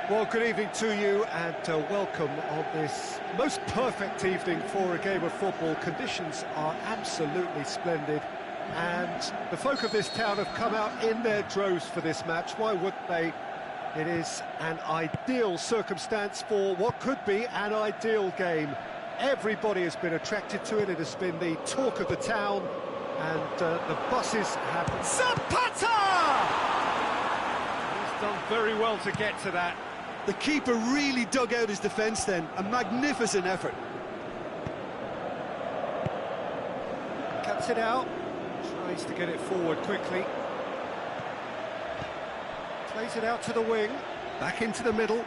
Well, good evening to you and welcome on this most perfect evening for a game of football. Conditions are absolutely splendid and the folk of this town have come out in their droves for this match. Why wouldn't they? It is an ideal circumstance for what could be an ideal game. Everybody has been attracted to it. It has been the talk of the town and the buses have... Zapata! He's done very well to get to that. The keeper really dug out his defence then, a magnificent effort. Cuts it out, tries to get it forward quickly. Plays it out to the wing, back into the middle.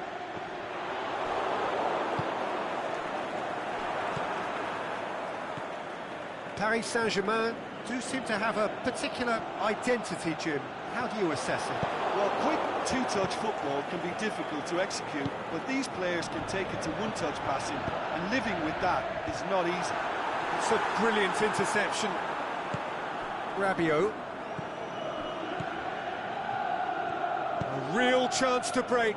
Paris Saint-Germain do seem to have a particular identity, Jim. How do you assess it? Well, quick two-touch football can be difficult to execute, but these players can take it to one-touch passing, and living with that is not easy. It's a brilliant interception. Rabiot. A real chance to break.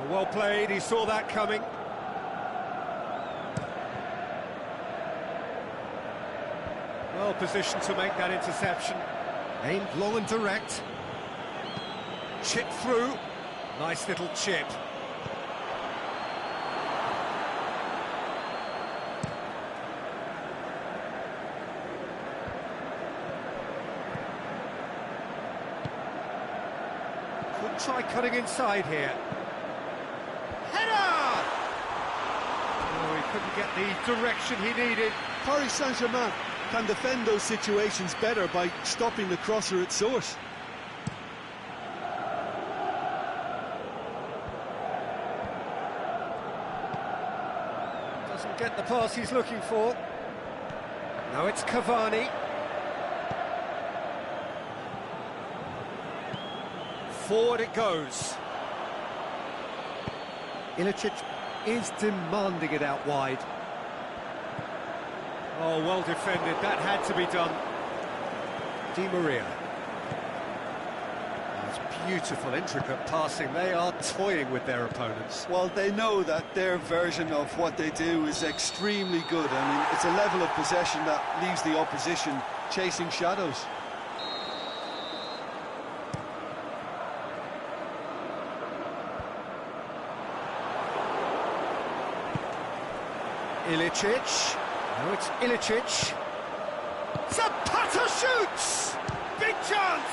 Well played, he saw that coming. Well positioned to make that interception. Aimed long and direct. Chip through. Nice little chip. Could try cutting inside here. Header! Oh, he couldn't get the direction he needed. Paris Saint-Germain can defend those situations better by stopping the crosser at source. Doesn't get the pass he's looking for. Now it's Cavani. Forward it goes. Ilicic is demanding it out wide. Oh, well defended, that had to be done. Di Maria. That's beautiful, intricate passing. They are toying with their opponents. Well, they know that their version of what they do is extremely good. I mean, it's a level of possession that leaves the opposition chasing shadows. Ilicic. No, it's Ilicic. Zapata shoots! Big chance!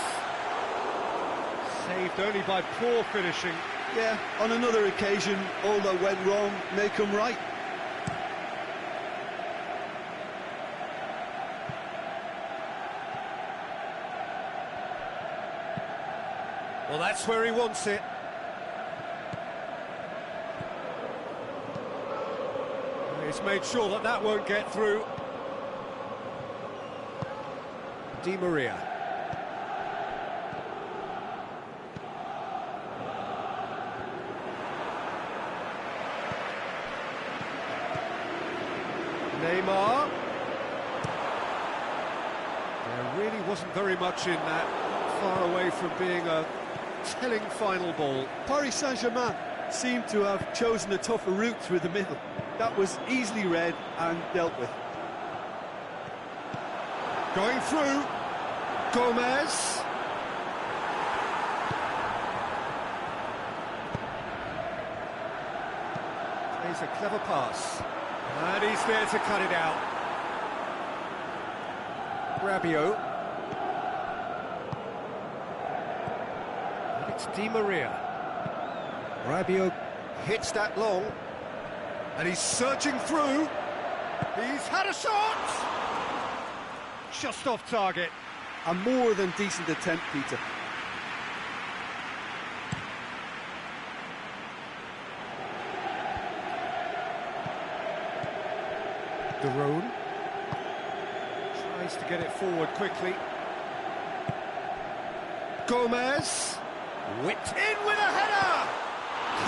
Saved only by poor finishing. Yeah, on another occasion, all that went wrong may come right. Well, that's where he wants it. He's made sure that that won't get through. Di Maria. Neymar. There really wasn't very much in that. Not far away from being a telling final ball. Paris Saint-Germain seemed to have chosen a tougher route through the middle. That was easily read and dealt with. Going through. Gomez. Plays a clever pass. And he's there to cut it out. Rabiot. And it's Di Maria. Rabiot hits that long. And he's searching through. He's had a shot! Just off target. A more than decent attempt, Peter. Derone. Tries to get it forward quickly. Gomez. Whipped in with a header!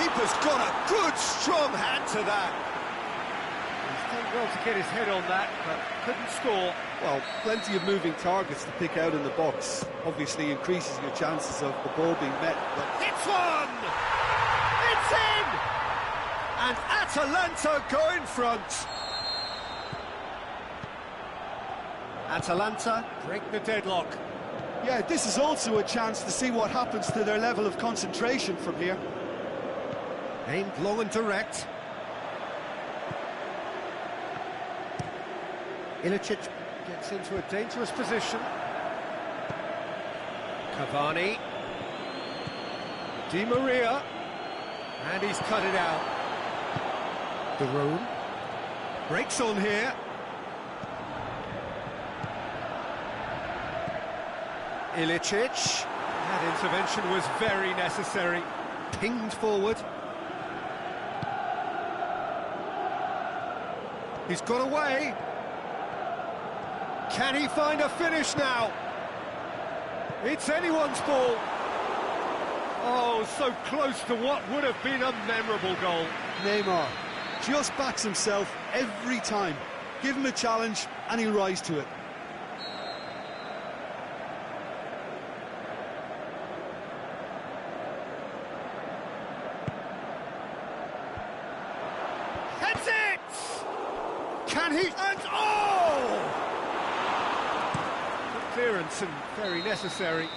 Keeper's got a good, strong hand to that. He's done well to get his head on that, but couldn't score. Well, plenty of moving targets to pick out in the box. Obviously increases your chances of the ball being met. But Hits one! It's It's in! And Atalanta go in front. Atalanta break the deadlock. Yeah, this is also a chance to see what happens to their level of concentration from here. Aimed long and direct. Ilicic gets into a dangerous position. Cavani. Di Maria. And he's cut it out. De Roon. Breaks on here. Ilicic. That intervention was very necessary. Pinged forward. He's got away. Can he find a finish now? It's anyone's ball. Oh, so close to what would have been a memorable goal. Neymar just backs himself every time. Give him a challenge and he'll rise to it. Heads it! Can he? And oh! Good clearance and very necessary.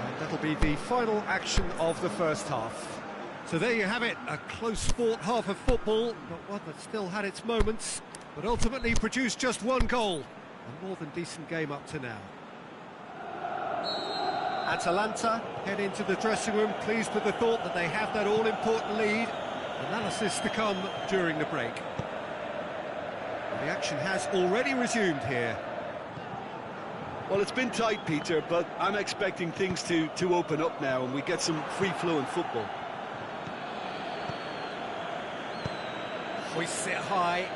And that'll be the final action of the first half. So there you have it, a close-fought half of football, but one that still had its moments, but ultimately produced just one goal. A more than decent game up to now. Atalanta head into the dressing room pleased with the thought that they have that all-important lead. Analysis to come during the break. The action has already resumed here. Well, it's been tight, Peter, but I'm expecting things to open up now and we get some free-flowing football. Hoists it high.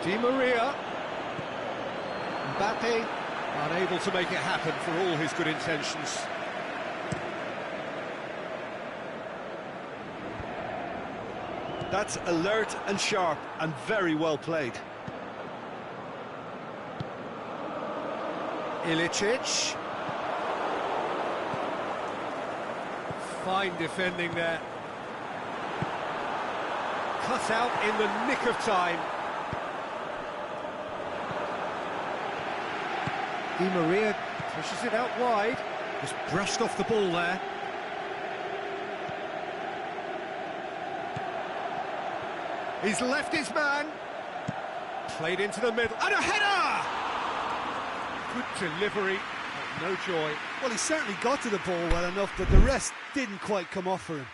Di Maria. Mbappe unable to make it happen for all his good intentions. That's alert and sharp and very well played. Ilicic. Fine defending there. Cut out in the nick of time. Di Maria pushes it out wide. Just brushed off the ball there. He's left his man. Played into the middle. And a header! Good delivery, but no joy. Well, he certainly got to the ball well enough, but the rest didn't quite come off for him.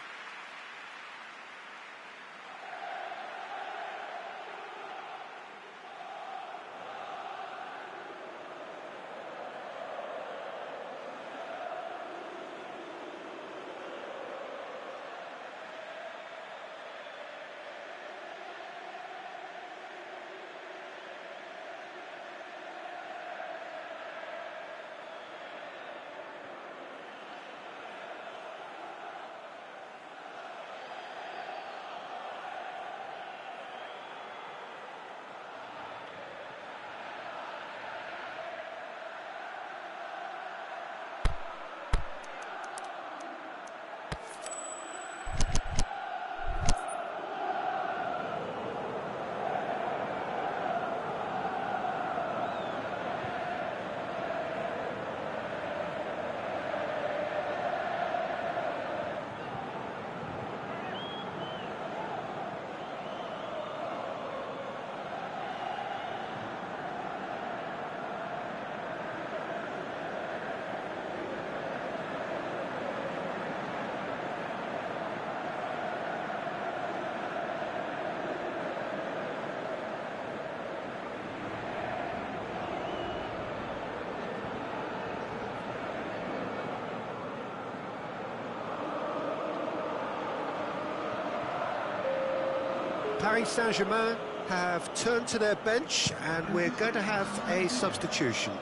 Paris Saint-Germain have turned to their bench and we're going to have a substitution.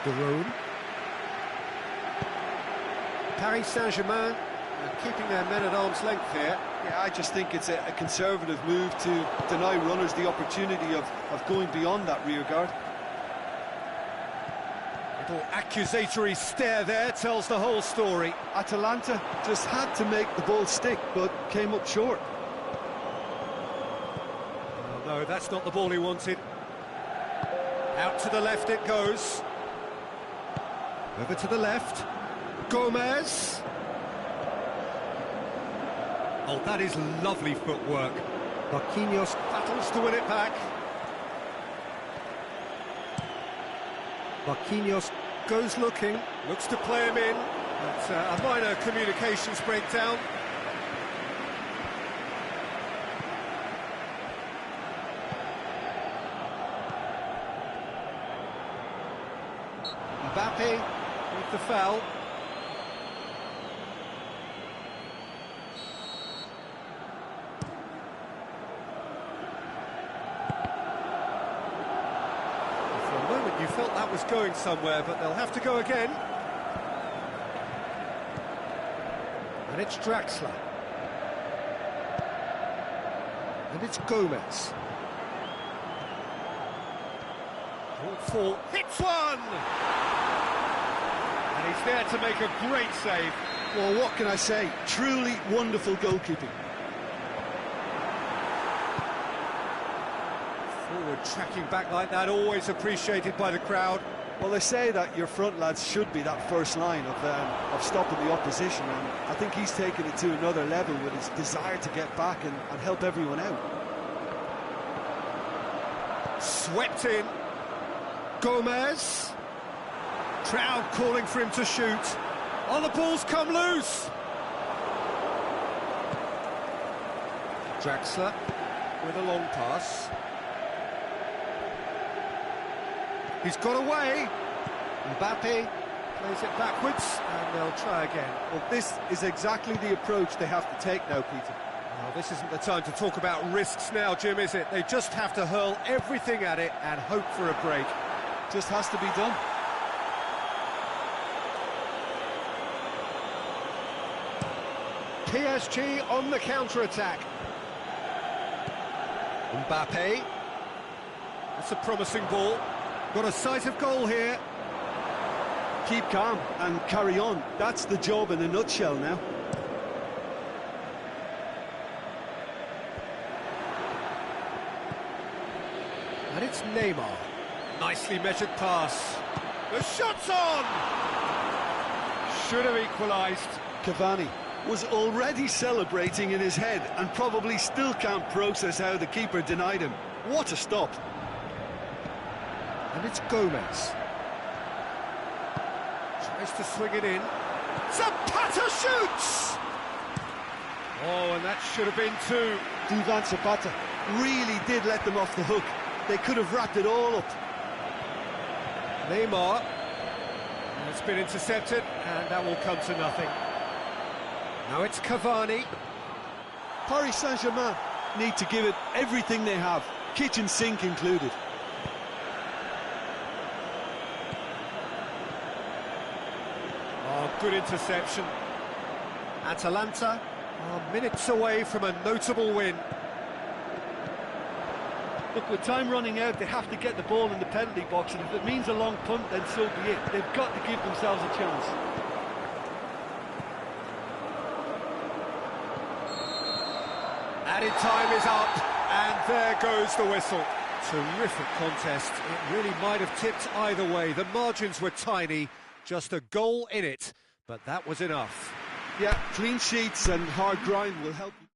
De Roon. Paris Saint-Germain are keeping their men at arm's length here. Yeah, I just think it's a conservative move to deny runners the opportunity of going beyond that rear guard. Little accusatory stare there tells the whole story. Atalanta just had to make the ball stick, but came up short. Oh, no, that's not the ball he wanted. Out to the left it goes. Over to the left. Gomez. Oh, that is lovely footwork. Marquinhos battles to win it back. Marquinhos goes looking, looks to play him in. But a minor communications breakdown. Mbappe with the foul. You felt that was going somewhere, but they'll have to go again. And it's Draxler. And it's Gomez. Fall, hits one! And he's there to make a great save. Well, what can I say? Truly wonderful goalkeeping. Forward tracking back like that, always appreciated by the crowd. Well, they say that your front lads should be that first line of stopping the opposition, and I think he's taken it to another level with his desire to get back and help everyone out. Swept in. Gomez. Crowd calling for him to shoot. Oh, the ball's come loose. Draxler with a long pass. He's got away. Mbappe plays it backwards, and they'll try again. Well, this is exactly the approach they have to take now, Peter. Well, this isn't the time to talk about risks now, Jim, is it? They just have to hurl everything at it and hope for a break. Just has to be done. PSG on the counter-attack. Mbappe. That's a promising ball. Got a sight of goal here. Keep calm and carry on. That's the job in a nutshell now. And it's Neymar. Nicely measured pass. The shot's on! Should have equalised. Cavani was already celebrating in his head and probably still can't process how the keeper denied him. What a stop. And it's Gomez. Tries to swing it in. Zapata shoots! Oh, and that should have been two. Duvan Zapata really did let them off the hook. They could have wrapped it all up. Neymar. It's been intercepted, and that will come to nothing. Now it's Cavani. Paris Saint-Germain need to give it everything they have, kitchen sink included. Oh, good interception. Atalanta are minutes away from a notable win. Look, with time running out, they have to get the ball in the penalty box, and if it means a long punt, then so be it. They've got to give themselves a chance. Added time is up, and there goes the whistle. Terrific contest. It really might have tipped either way. The margins were tiny, just a goal in it, but that was enough. Yeah, clean sheets and hard grind will help you.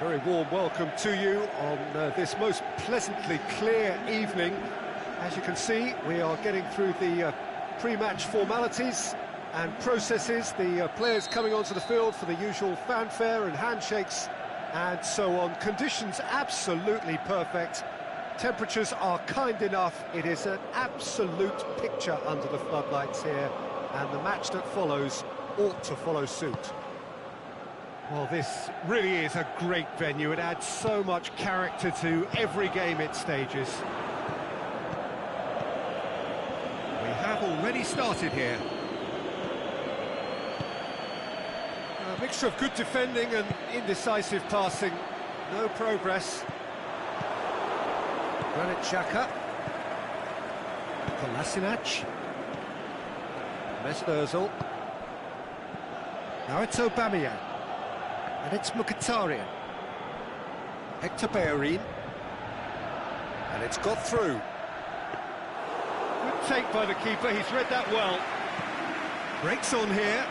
Very warm welcome to you on this most pleasantly clear evening. As you can see, we are getting through the pre-match formalities and processes, the players coming onto the field for the usual fanfare and handshakes and so on. Conditions absolutely perfect. Temperatures are kind enough. It is an absolute picture under the floodlights here, and the match that follows ought to follow suit. Well, this really is a great venue. It adds so much character to every game it stages. We have already started here. A mixture of good defending and indecisive passing. No progress. Granit Xhaka. Kolasinac. Mesut Ozil. Now it's Aubameyang. And it's Mkhitaryan. Hector Bellerin. And it's got through. Good take by the keeper, he's read that well. Breaks on here.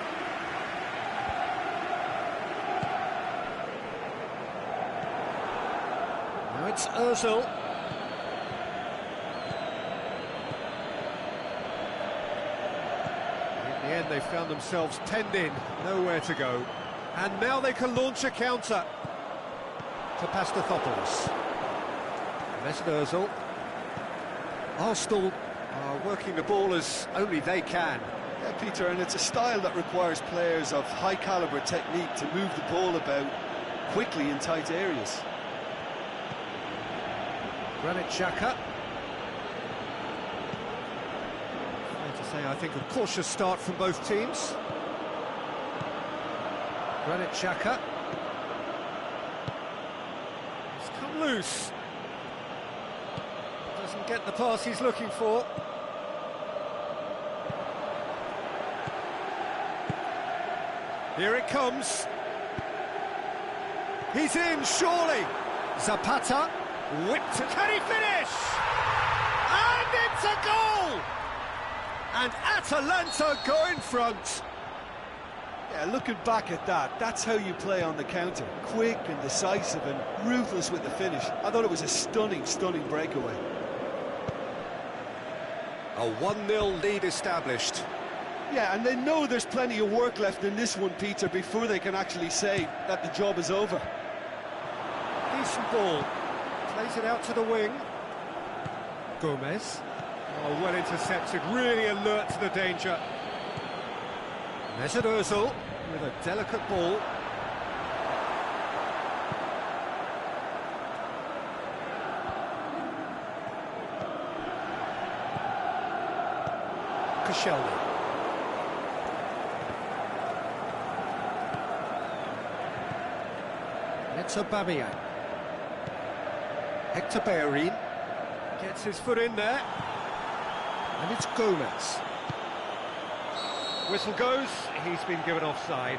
Now it's Ozil. In the end, they found themselves penned in, nowhere to go. And now they can launch a counter to Pastathopoulos. Mesut Ozil. Arsenal are working the ball as only they can. Yeah, Peter, and it's a style that requires players of high-caliber technique to move the ball about quickly in tight areas. Granit Xhaka. Fair to say, I think, a cautious start from both teams. Granit Xhaka. He's come loose. Doesn't get the pass he's looking for. Here it comes. He's in, surely. Zapata whipped it. Can he finish? And it's a goal! And Atalanta go in front. Yeah, looking back at that, that's how you play on the counter. Quick and decisive and ruthless with the finish. I thought it was a stunning, stunning breakaway. A 1-0 lead established. Yeah, and they know there's plenty of work left in this one, Peter, before they can actually say that the job is over. Decent ball. Plays it out to the wing. Gomez. Oh, well intercepted, really alert to the danger. Mesut Ozil with a delicate ball. Koscielny. It's Aubameyang. Hector Bellerin gets his foot in there. And it's Gomez. Whistle goes, he's been given offside.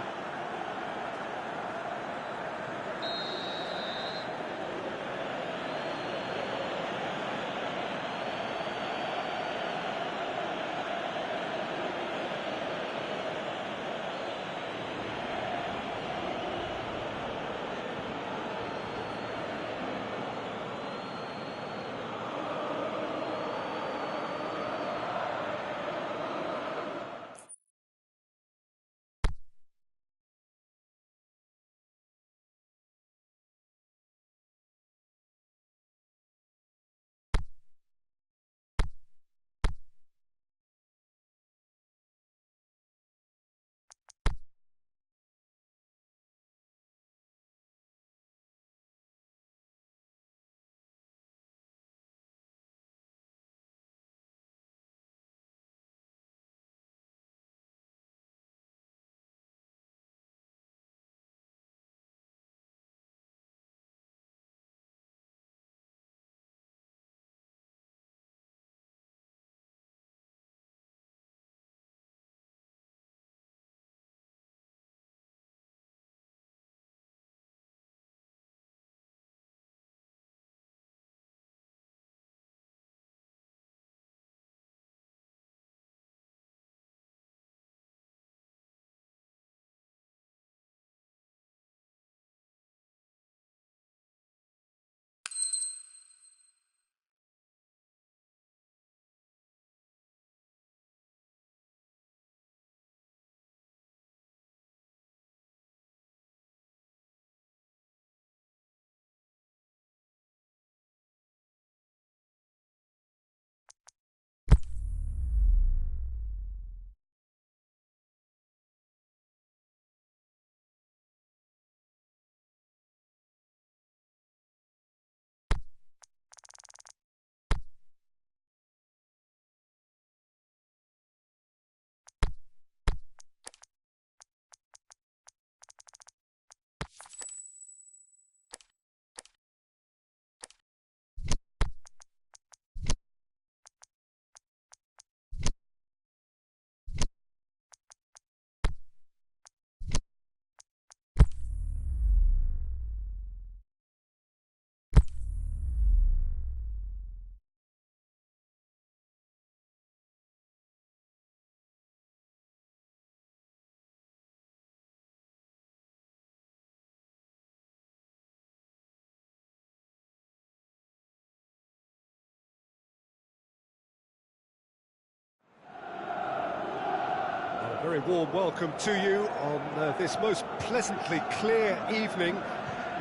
Very warm welcome to you on this most pleasantly clear evening.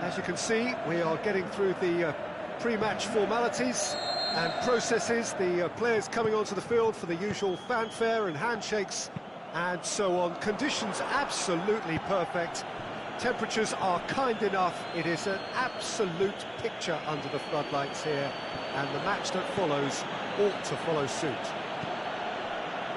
As you can see, we are getting through the pre-match formalities and processes, the players coming onto the field for the usual fanfare and handshakes and so on. Conditions absolutely perfect. Temperatures are kind enough. It is an absolute picture under the floodlights here, and the match that follows ought to follow suit.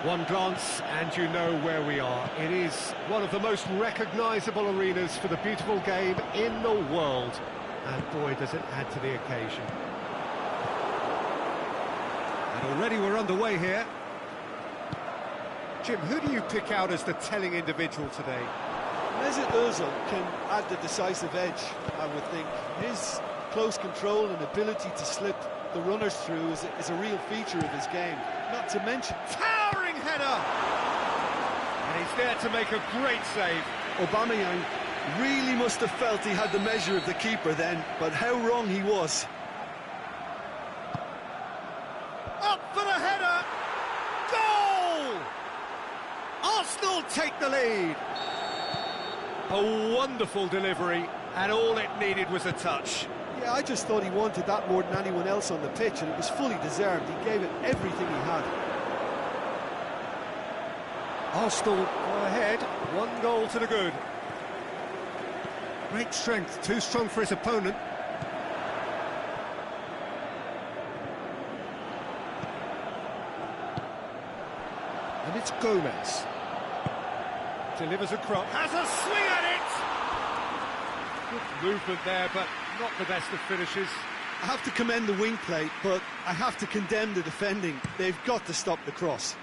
One glance and you know where we are. It is one of the most recognisable arenas for the beautiful game in the world, and boy does it add to the occasion. And already we're underway here. Jim, who do you pick out as the telling individual today? Mesut Ozil can add the decisive edge, I would think. His close control and ability to slip the runners through is a real feature of his game. Not to mention... Towering header! And he's there to make a great save. Aubameyang really must have felt he had the measure of the keeper then, but how wrong he was. Up for the header! Goal! Arsenal take the lead. A wonderful delivery, and all it needed was a touch. Yeah, I just thought he wanted that more than anyone else on the pitch, and it was fully deserved. He gave it everything he had. Arsenal go ahead, 1 goal to the good. Great strength, too strong for his opponent. And it's Gomez. Delivers across, has a swing at it! Good movement there, but not the best of finishes. I have to commend the wing play, but I have to condemn the defending. They've got to stop the cross.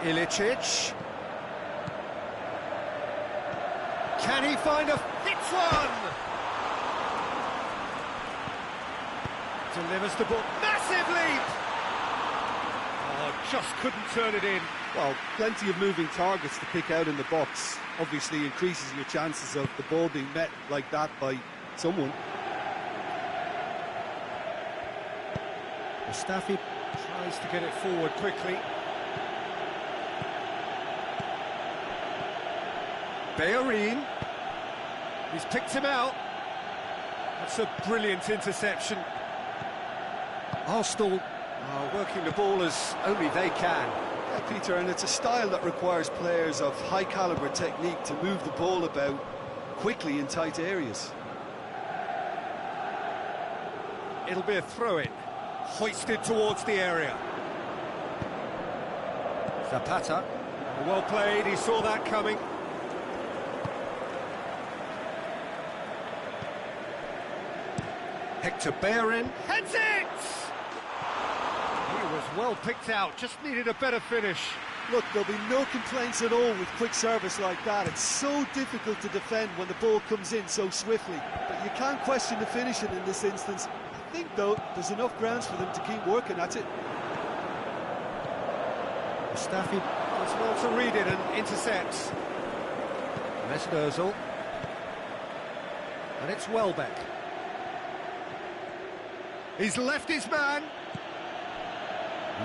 Ilicic. Can he find a hit one? Delivers the ball. Massive leap! Oh, just couldn't turn it in. Well, plenty of moving targets to pick out in the box. Obviously increases your chances of the ball being met like that by someone. Mustafi tries to get it forward quickly. Bellerin. He's picked him out. That's a brilliant interception. Arsenal are working the ball as only they can. Yeah, Peter, and it's a style that requires players of high-caliber technique to move the ball about quickly in tight areas. It'll be a throw-in, hoisted towards the area. Zapata, well played, he saw that coming. Hector Bellerin heads it! He was well picked out, just needed a better finish. Look, there'll be no complaints at all with quick service like that. It's so difficult to defend when the ball comes in so swiftly. But you can't question the finishing in this instance. I think, though, there's enough grounds for them to keep working at it. Mustafi does well to read it and intercepts. Mesut Ozil. And it's Welbeck. He's left his man.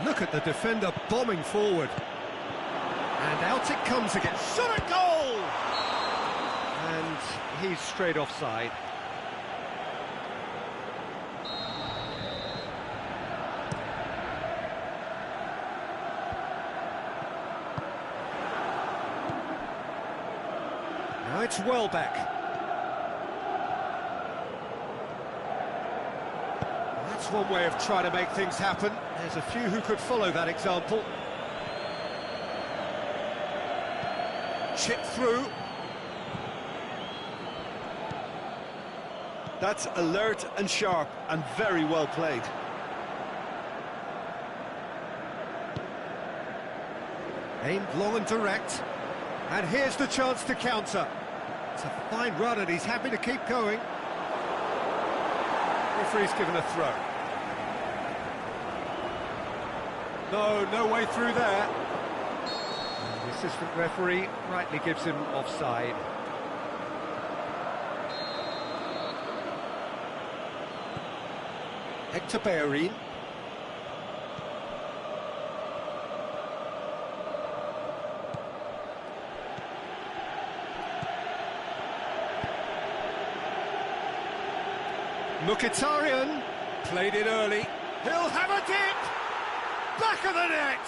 Look at the defender bombing forward. And out it comes again. Shot at goal! And he's straight offside. Now it's Welbeck. That's one way of trying to make things happen. There's a few who could follow that example. Chip through. That's alert and sharp and very well played. Aimed long and direct. And here's the chance to counter. It's a fine run and he's happy to keep going. Referee's given a throw. No way through there. And the assistant referee rightly gives him offside. Hector Bellerin. Mkhitaryan played it early. He'll have a dip. Back of the net.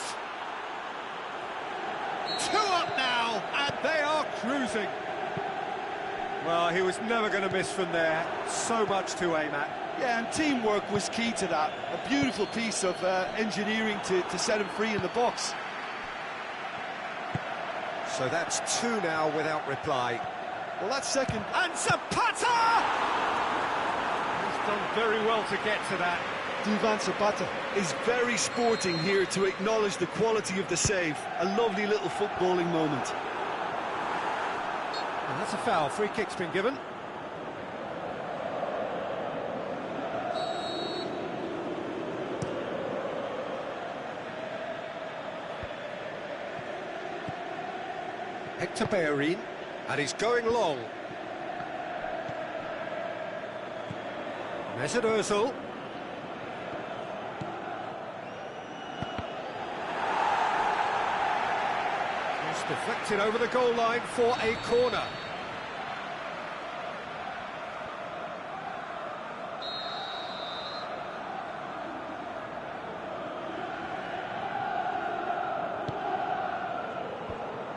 2 up now, and they are cruising. Well, he was never going to miss from there. So much to aim at. Yeah, and teamwork was key to that. A beautiful piece of engineering to set him free in the box. So that's 2 now without reply. Well, that's second. And Zapata! He's done very well to get to that. Duvan Zapata is very sporting here to acknowledge the quality of the save. A lovely little footballing moment. And that's a foul. Free kick's been given. Hector Bellerin, and he's going long. Mesut Ozil. Just deflected over the goal line for a corner.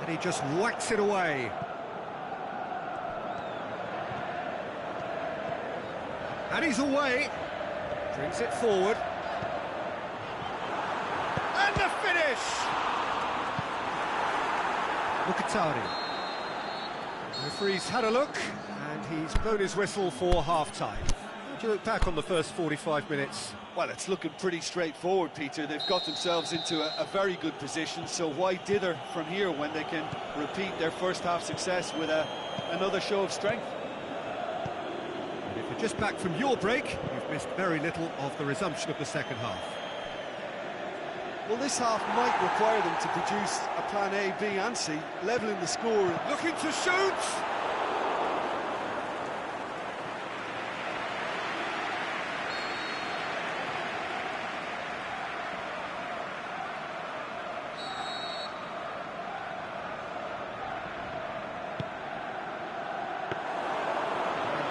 And he just whacks it away. And he's away. Brings it forward. And the finish! Mkhitaryan. The referee's had a look, and he's blown his whistle for half-time. How do you look back on the first 45 minutes? Well, it's looking pretty straightforward, Peter. They've got themselves into a very good position, so why dither from here when they can repeat their first-half success with another show of strength? And if you're just back from your break, you've missed very little of the resumption of the second half. Well, this half might require them to produce a plan A, B and C, levelling the score. Looking to shoot!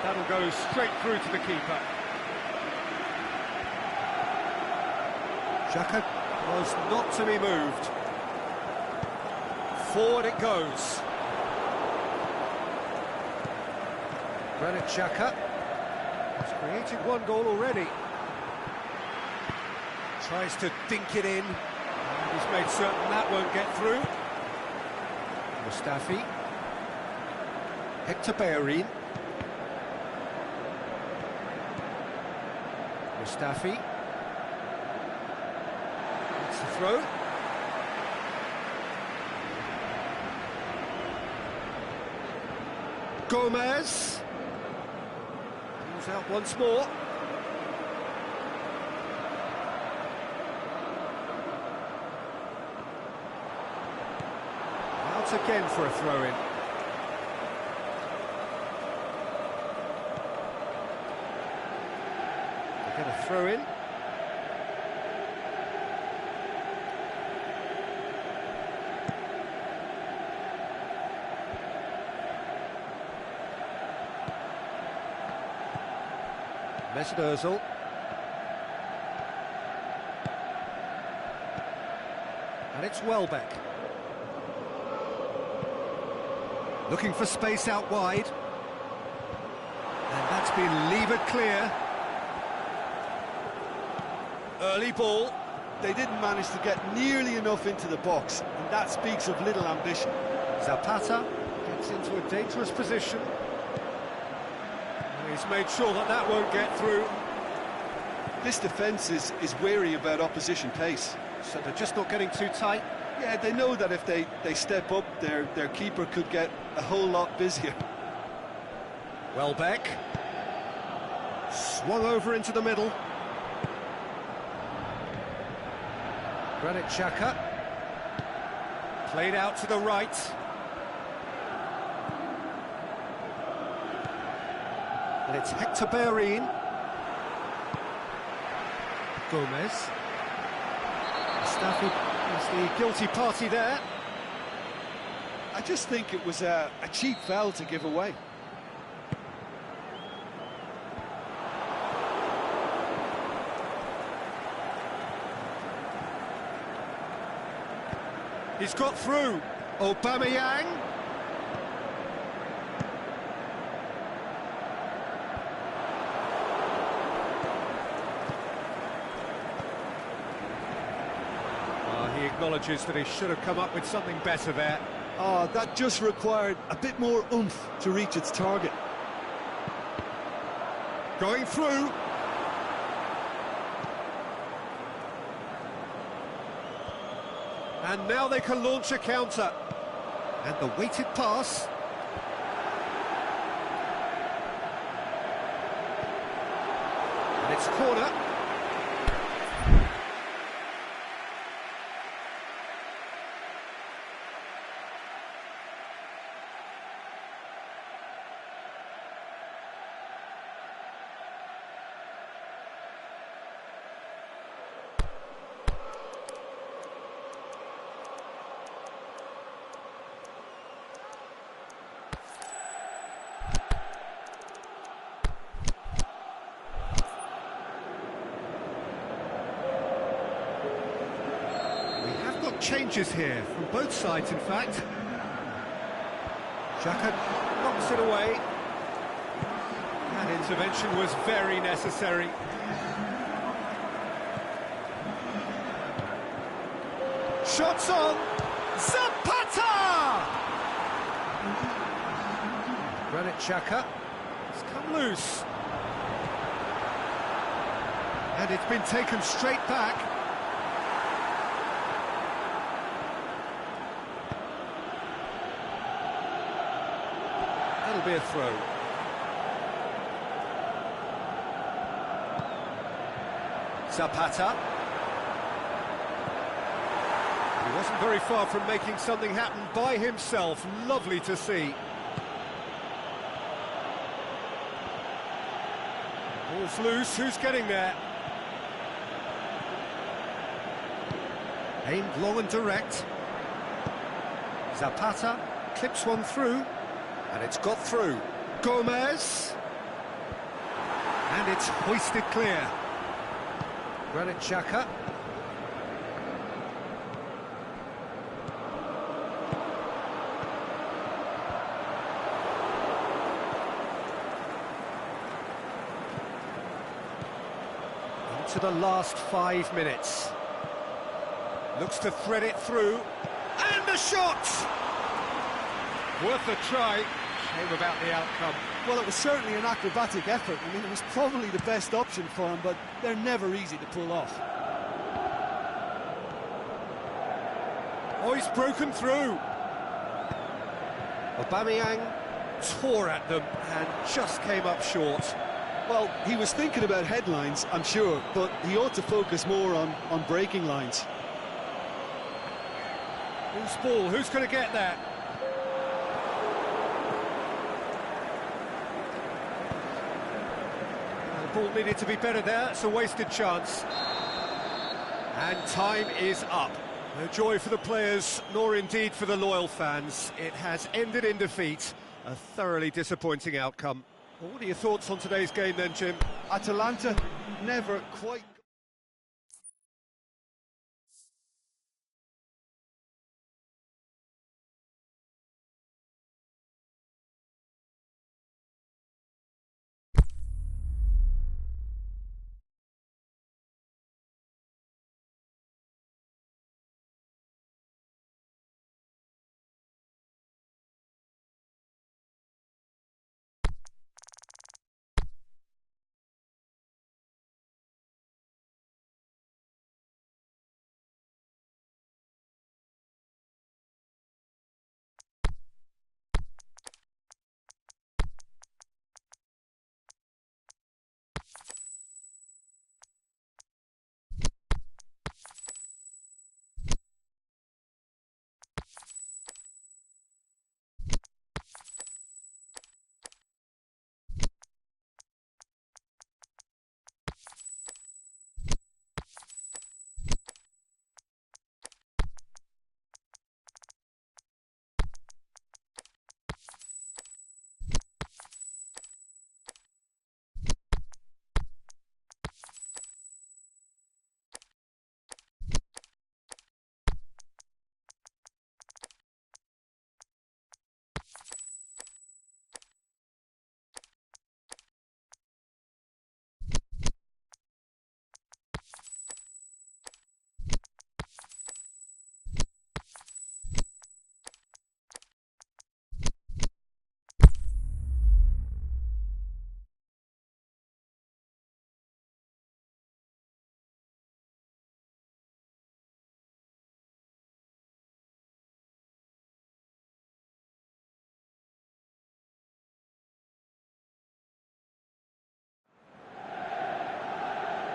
That'll go straight through to the keeper. Xhaka was not to be moved. Forward it goes. Granit Xhaka has created 1 goal already. Tries to dink it in. And he's made certain that won't get through. Mustafi. Hector Bellerin. Mustafi. That's the throw. Gomez. Comes out once more. Out again for a throw-in. Get a throw in. Mesut Ozil. And it's Welbeck. Looking for space out wide. And that's been levered clear. Early ball. They didn't manage to get nearly enough into the box, and that speaks of little ambition. Zapata gets into a dangerous position. And he's made sure that that won't get through. This defence is wary about opposition pace. So they're just not getting too tight. Yeah, they know that if they step up, their keeper could get a whole lot busier. Welbeck. Swung over into the middle. Granit Xhaka. Played out to the right. And it's Hector Bellerin. Gomez. Mustafi is the guilty party there. I just think it was a cheap foul to give away. He's got through. Aubameyang. He acknowledges that he should have come up with something better there. Oh, that just required a bit more oomph to reach its target. Going through. And now they can launch a counter. And the weighted pass. And it's corner. Changes here from both sides, in fact. Xhaka knocks it away. That intervention was very necessary. Shots on! Zapata! Granit Xhaka has come loose. And it's been taken straight back. That'll be a throw. Zapata. He wasn't very far from making something happen by himself. Lovely to see. Ball's loose. Who's getting there? Aimed long and direct. Zapata clips one through. And it's got through. Gomez. And it's hoisted clear. Granit Xhaka. Into the last 5 minutes. Looks to thread it through. And a shot! Worth a try. Shame about the outcome. Well, it was certainly an acrobatic effort. I mean, it was probably the best option for him, but they're never easy to pull off. Oh, he's broken through. Aubameyang tore at them and just came up short. Well, he was thinking about headlines, I'm sure, but he ought to focus more on breaking lines. Loose ball, who's going to get that? Ball needed to be better there, it's a wasted chance. And time is up. No joy for the players, nor indeed for the loyal fans. It has ended in defeat, a thoroughly disappointing outcome. Well, what are your thoughts on today's game then, Jim? Atalanta never quite...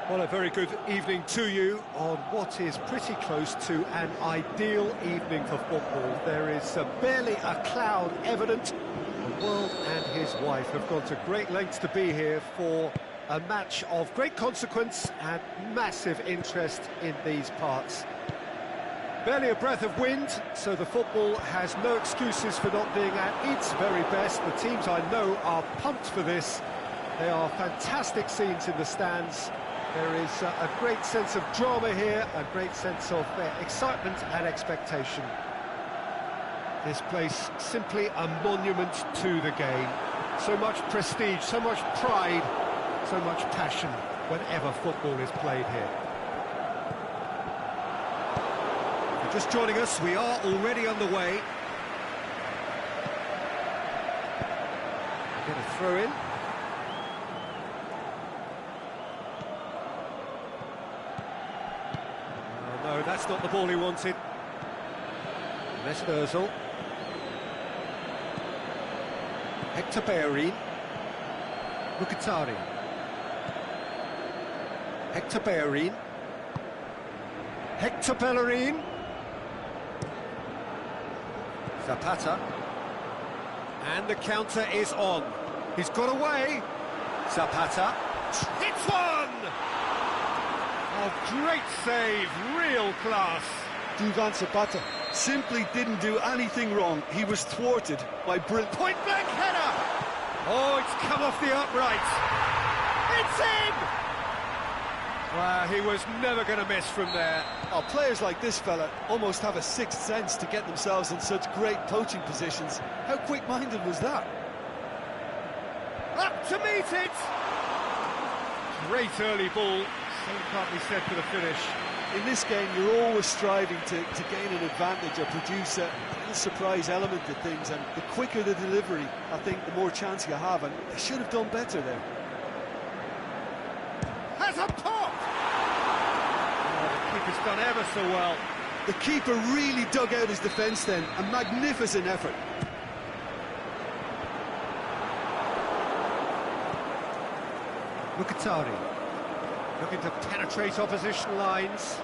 Well, a very good evening to you on what is pretty close to an ideal evening for football. There is barely a cloud evident. The world and his wife have gone to great lengths to be here for a match of great consequence and massive interest in these parts. Barely a breath of wind, so the football has no excuses for not being at its very best. The teams I know are pumped for this. They are fantastic scenes in the stands. There is a great sense of drama here, a great sense of excitement and expectation. This place simply a monument to the game. So much prestige, so much pride, so much passion whenever football is played here. If you're just joining us, we are already underway. Get a throw in. No, that's not the ball he wanted. Mesut Ozil. Hector Bellerin. Mkhitaryan. Hector Bellerin. Hector Bellerin. Zapata. And the counter is on. He's got away. Zapata. Hits one! Oh, great save, real class. Duvan Zapata simply didn't do anything wrong. He was thwarted by brilliant... Point-blank header! Oh, it's come off the upright. It's in! Wow, he was never going to miss from there. Oh, players like this fella almost have a sixth sense to get themselves in such great poaching positions. How quick-minded was that? Up to meet it! Great early ball. Same can't be said for the finish. In this game, you're always striving to gain an advantage or produce a little surprise element to things, and the quicker the delivery, I think, the more chance you have, and they should have done better there. Has a pop! Oh, the keeper's done ever so well. The keeper really dug out his defence then, a magnificent effort. Mkhitaryan. Looking to penetrate opposition lines.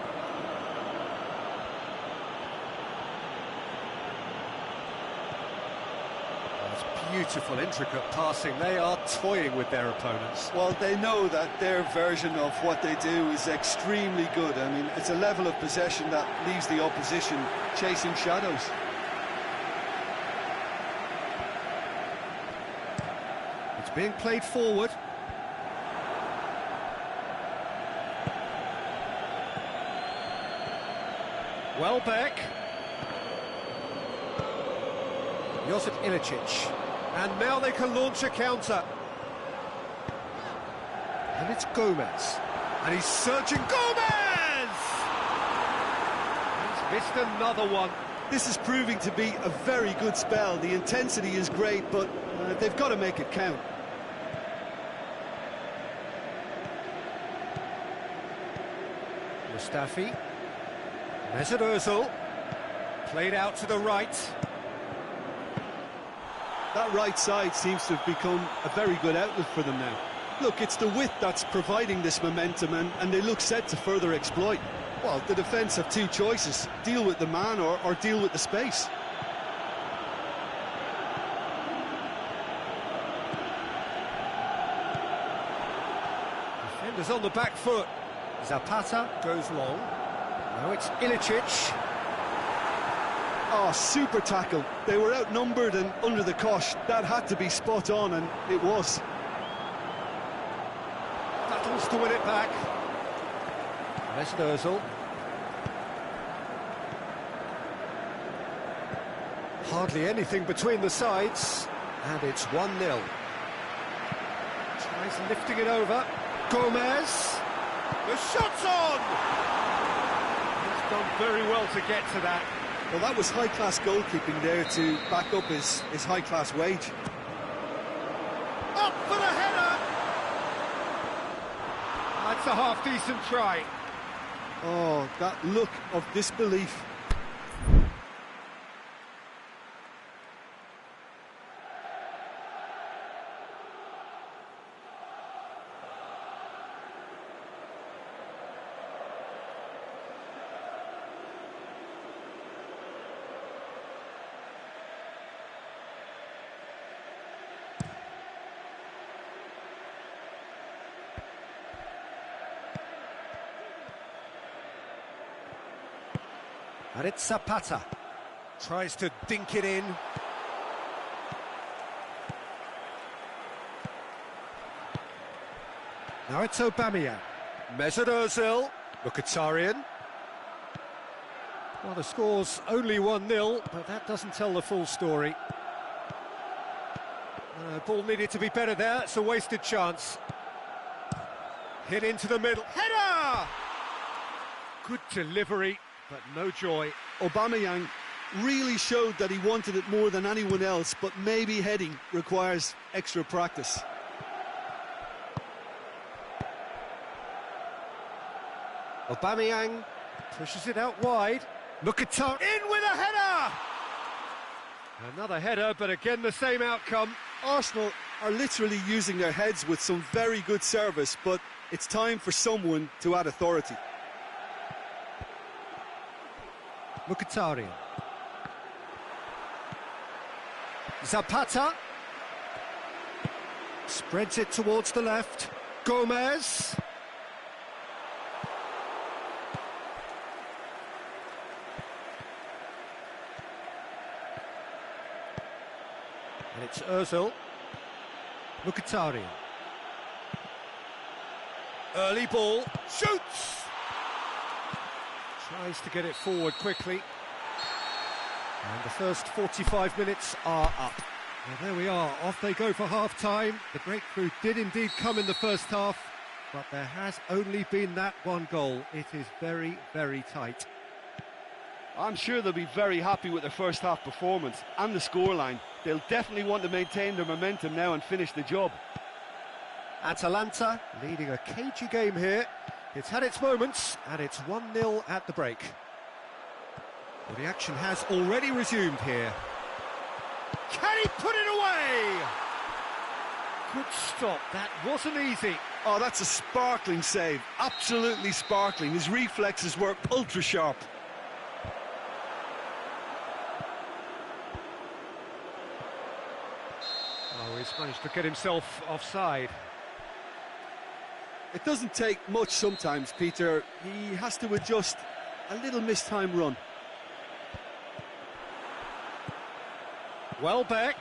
That's beautiful, intricate passing. They are toying with their opponents. Well, they know that their version of what they do is extremely good. I mean, it's a level of possession that leaves the opposition chasing shadows. It's being played forward. Welbeck. Josip Ilicic. And now they can launch a counter. And it's Gomez. And he's searching. Gomez! He's missed another one. This is proving to be a very good spell. The intensity is great, but they've got to make it count. Mustafi. Mesut Ozil, played out to the right. That right side seems to have become a very good outlet for them now. Look, it's the width that's providing this momentum, and they look set to further exploit. Well, the defence have two choices: deal with the man or deal with the space. Defenders on the back foot. Zapata goes long. Now it's Ilicic. Oh, super tackle. They were outnumbered and under the cosh. That had to be spot on, and it was. Battles to win it back. Mesut Ozil. Hardly anything between the sides, and it's 1-0. Tries lifting it over. Gomez. The shot's on! He's done very well to get to that. Well, that was high-class goalkeeping there to back up his high-class wage. Up for the header! That's a half-decent try. Oh, that look of disbelief. And it's Zapata. Tries to dink it in. Now it's Aubameyang. Mesut Ozil. Mkhitaryan. Well, the score's only 1-0, but that doesn't tell the full story. Ball needed to be better there. It's a wasted chance. Hit into the middle. Header! Good delivery, but no joy. Aubameyang really showed that he wanted it more than anyone else, but maybe heading requires extra practice. Aubameyang pushes it out wide. Mkhitaryan in with a header! Another header, but again the same outcome. Arsenal are literally using their heads with some very good service, but it's time for someone to add authority. Mkhitaryan. Zapata. Spreads it towards the left. Gomez. And it's Ozil. Mkhitaryan. Early ball. Shoots! Tries to get it forward quickly. And the first 45 minutes are up. And there we are, off they go for half-time. The breakthrough did indeed come in the first half, but there has only been that one goal. It is very, very tight. I'm sure they'll be very happy with their first half performance and the scoreline. They'll definitely want to maintain their momentum now and finish the job. Atalanta leading a cagey game here. It's had its moments, and it's 1-0 at the break. Well, the action has already resumed here. Can he put it away? Good stop, that wasn't easy. Oh, that's a sparkling save, absolutely sparkling. His reflexes were ultra sharp. Oh, he's managed to get himself offside. It doesn't take much sometimes, Peter. He has to adjust a little mistime run. Welbeck.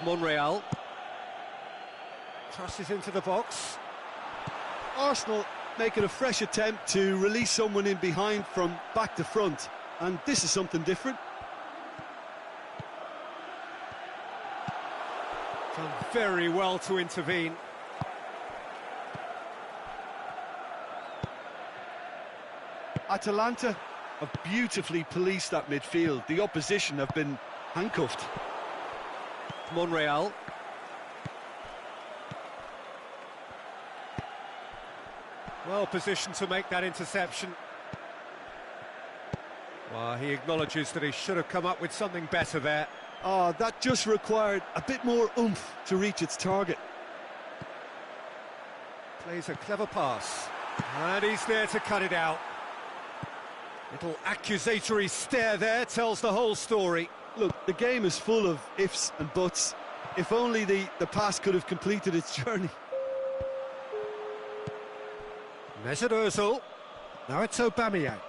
Monreal. Crosses into the box. Arsenal making a fresh attempt to release someone in behind from back to front. And this is something different. Done very well to intervene. Atalanta have beautifully policed that midfield. The opposition have been handcuffed. Monreal. Well positioned to make that interception. Well, he acknowledges that he should have come up with something better there. Oh, that just required a bit more oomph to reach its target. Plays a clever pass. And he's there to cut it out. Little accusatory stare there tells the whole story. Look, the game is full of ifs and buts. If only the pass could have completed its journey. Mesut Ozil. Now it's Aubameyang.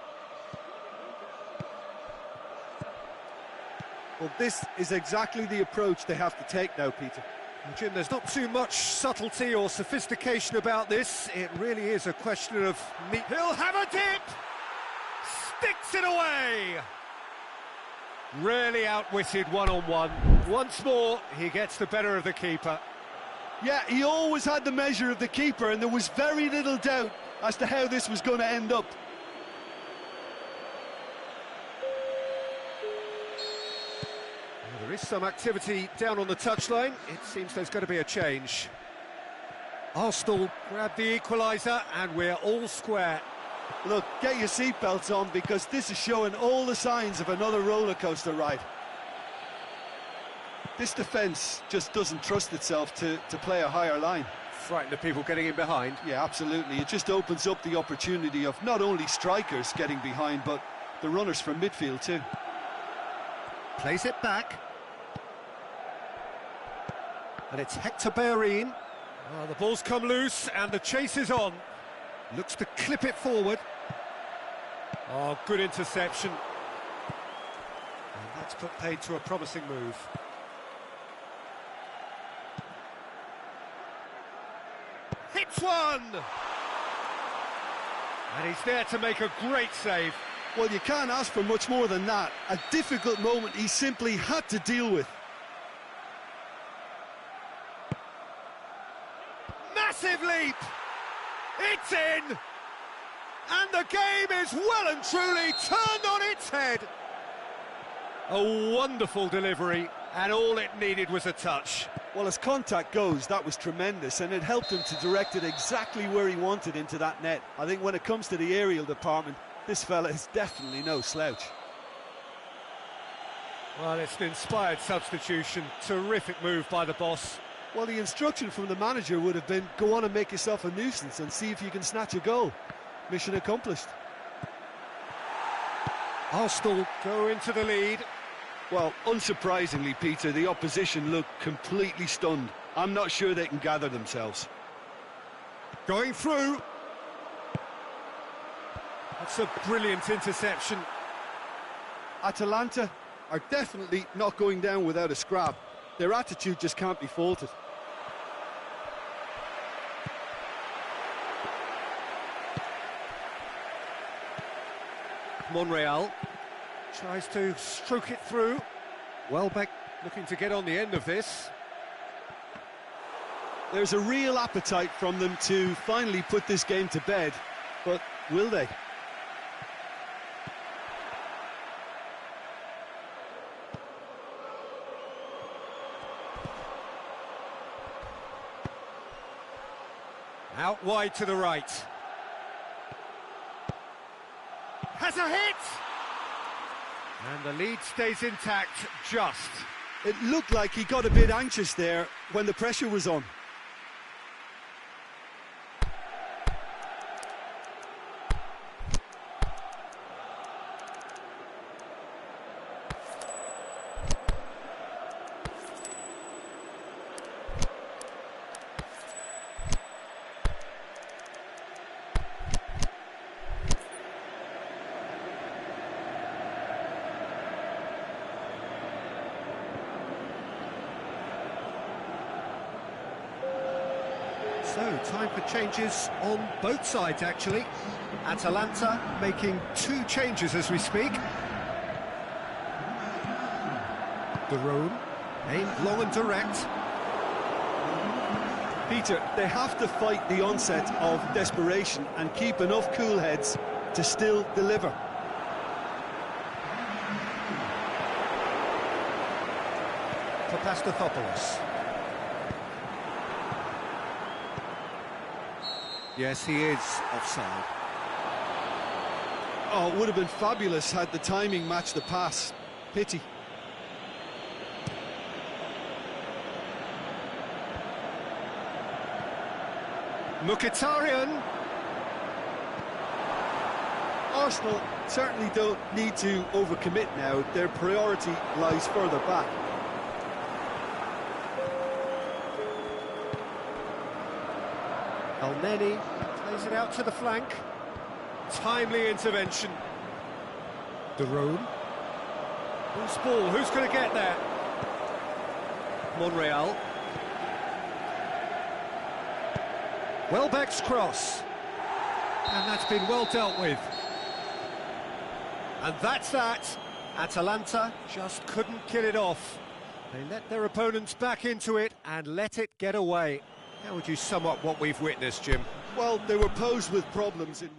Well, this is exactly the approach they have to take now, Peter. Well, Jim, there's not too much subtlety or sophistication about this. It really is a question of... He'll have a dip! Sticks it away! Really outwitted one-on-one. Once more, he gets the better of the keeper. Yeah, he always had the measure of the keeper, and there was very little doubt as to how this was going to end up. Well, there is some activity down on the touchline. It seems there's going to be a change. Arsenal grab the equaliser, and we're all square. Look, get your seatbelts on, because this is showing all the signs of another roller coaster ride. This defence just doesn't trust itself to play a higher line. Frightened of people getting in behind. Yeah, absolutely. It just opens up the opportunity of not only strikers getting behind, but the runners from midfield too. Plays it back. And it's Hector Bellerin. Well, the ball's come loose and the chase is on. Looks to clip it forward. Oh, good interception. And that's put paid to a promising move. Hits one! And he's there to make a great save. Well, you can't ask for much more than that. A difficult moment he simply had to deal with. Massive leap! It's in! And the game is well and truly turned on its head. A wonderful delivery, and all it needed was a touch. Well, as contact goes, that was tremendous, and it helped him to direct it exactly where he wanted into that net. I think when it comes to the aerial department, this fella is definitely no slouch. Well, it's an inspired substitution. Terrific move by the boss. Well, the instruction from the manager would have been, go on and make yourself a nuisance and see if you can snatch a goal. Mission accomplished. Arsenal go into the lead. Well, unsurprisingly, Peter, the opposition look completely stunned. I'm not sure they can gather themselves. Going through. That's a brilliant interception. Atalanta are definitely not going down without a scrap. Their attitude just can't be faulted. Monreal tries to stroke it through. Welbeck looking to get on the end of this. There's a real appetite from them to finally put this game to bed, but will they? Out wide to the right. Has a hit! And the lead stays intact, just. It looked like he got a bit anxious there when the pressure was on. So, time for changes on both sides, actually. Atalanta making 2 changes as we speak. De Roon, aimed long and direct. Peter, they have to fight the onset of desperation and keep enough cool heads to still deliver. Papastathopoulos. Yes, he is offside. Oh, it would have been fabulous had the timing matched the pass. Pity. Mkhitaryan. Arsenal certainly don't need to overcommit now. Their priority lies further back. Elneny plays it out to the flank. Timely intervention. De Roon. Loose ball, who's going to get there? Monreal. Welbeck's cross. And that's been well dealt with. And that's that. Atalanta just couldn't kill it off. They let their opponents back into it and let it get away. How would you sum up what we've witnessed, Jim? Well, they were posed with problems in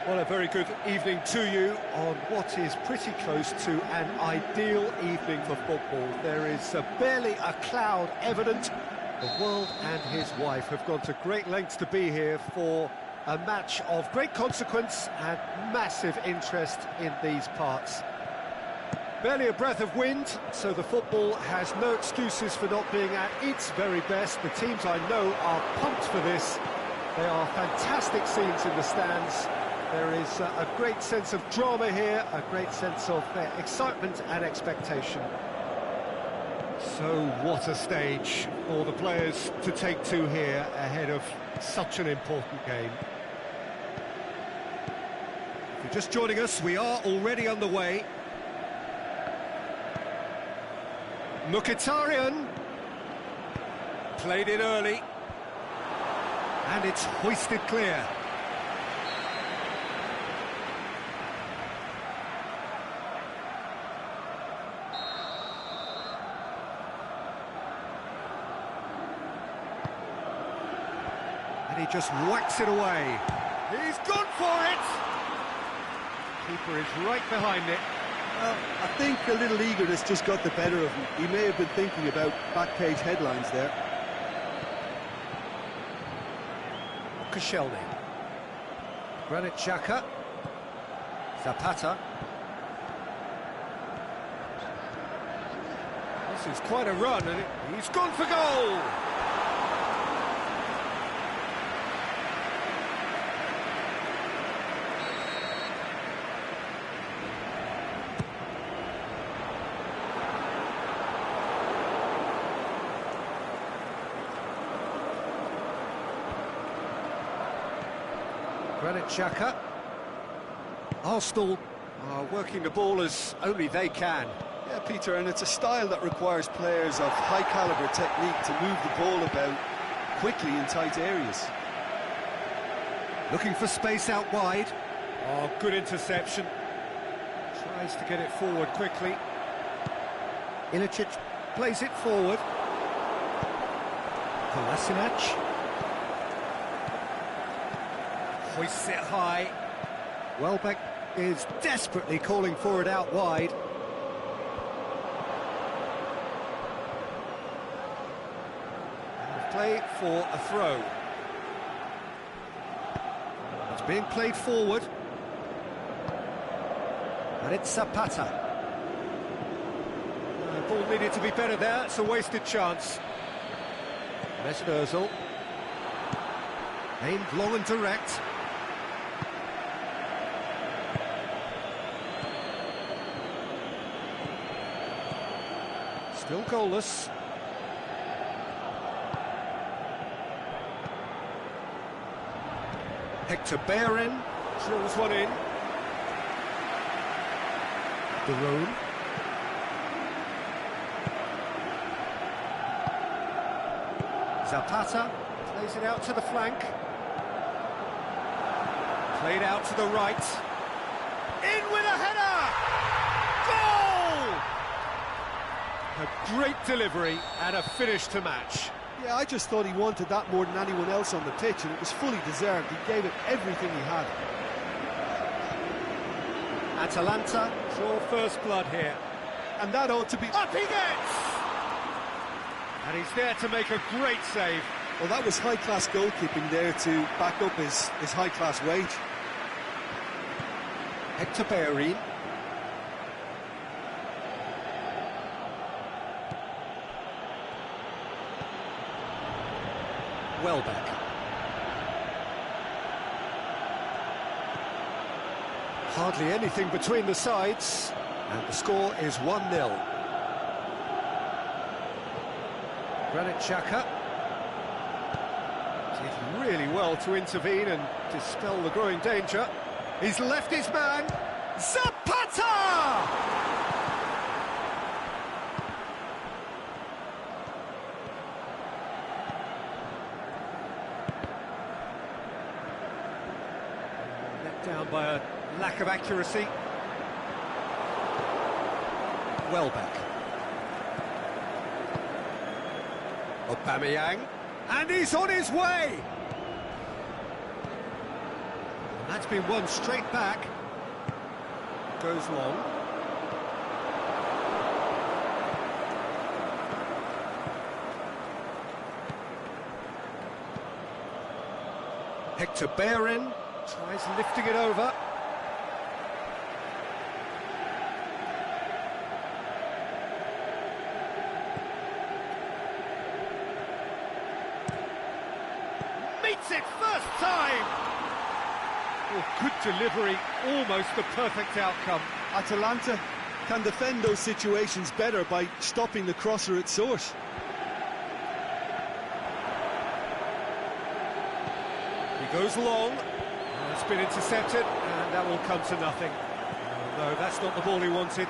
Well, a very good evening to you on what is pretty close to an ideal evening for football. There is barely a cloud evident. The world and his wife have gone to great lengths to be here for a match of great consequence and massive interest in these parts. Barely a breath of wind, so the football has no excuses for not being at its very best. The teams I know are pumped for this. There are fantastic scenes in the stands. There is a great sense of drama here, a great sense of excitement and expectation. So what a stage for the players to take to here ahead of such an important game. If you're just joining us, we are already underway. Mkhitaryan played it early, and it's hoisted clear. And he just whacks it away. He's gone for it! Keeper is right behind it. Well, I think a little eagerness just got the better of him. He may have been thinking about back-page headlines there. Koscielny. Granit Xhaka. Zapata. This is quite a run, and he's gone for goal! Granit Xhaka. Arsenal are working the ball as only they can. Yeah, Peter, and it's a style that requires players of high-caliber technique to move the ball about quickly in tight areas. Looking for space out wide. Oh, good interception. Tries to get it forward quickly. Ilicic plays it forward. Kolasinac. Hoists it high. Welbeck is desperately calling for it out wide. And play for a throw. It's being played forward. And it's Zapata. The ball needed to be better there. It's a wasted chance. Mesut Ozil. Aimed long and direct. Still goalless. Hector Bellerin drills one in. Darone. Zapata plays it out to the flank. Played out to the right. In with a header! Goal! A great delivery and a finish to match. Yeah, I just thought he wanted that more than anyone else on the pitch, and it was fully deserved. He gave it everything he had. Atalanta draw first blood here. And that ought to be... Up he gets! And he's there to make a great save. Well, that was high-class goalkeeping there to back up his high-class wage. Hector Bellerin. Welbeck. Hardly anything between the sides, and the score is 1-0. Granit Xhaka did really well to intervene and dispel the growing danger. He's left his man. Zapata! Let down by a lack of accuracy. Welbeck. Aubameyang. And he's on his way! That's been won straight back. Goes long. Hector Bellerin tries lifting it over. Meets it first time! Oh, good delivery, almost the perfect outcome. Atalanta can defend those situations better by stopping the crosser at source. He goes long, it's been intercepted, and that will come to nothing. No, that's not the ball he wanted.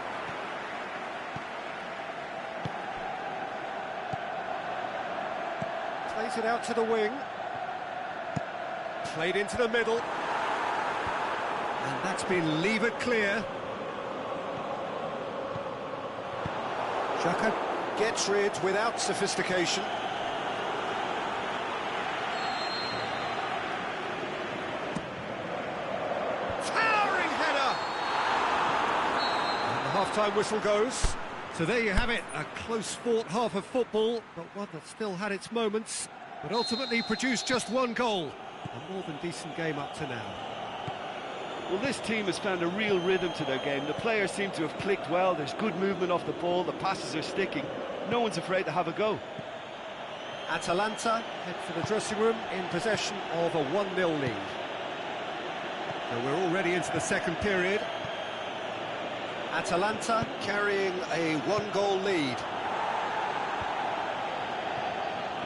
Plays it out to the wing. Played into the middle. And that's been levered clear. Xhaka gets rid without sophistication. Half-time whistle goes. So there you have it, a close-fought half of football, but one that still had its moments, but ultimately produced just one goal. A more than decent game up to now. Well, this team has found a real rhythm to their game. The players seem to have clicked well. There's good movement off the ball. The passes are sticking. No one's afraid to have a go. Atalanta head for the dressing room in possession of a 1-0 lead. So we're already into the second period. Atalanta carrying a 1-goal lead.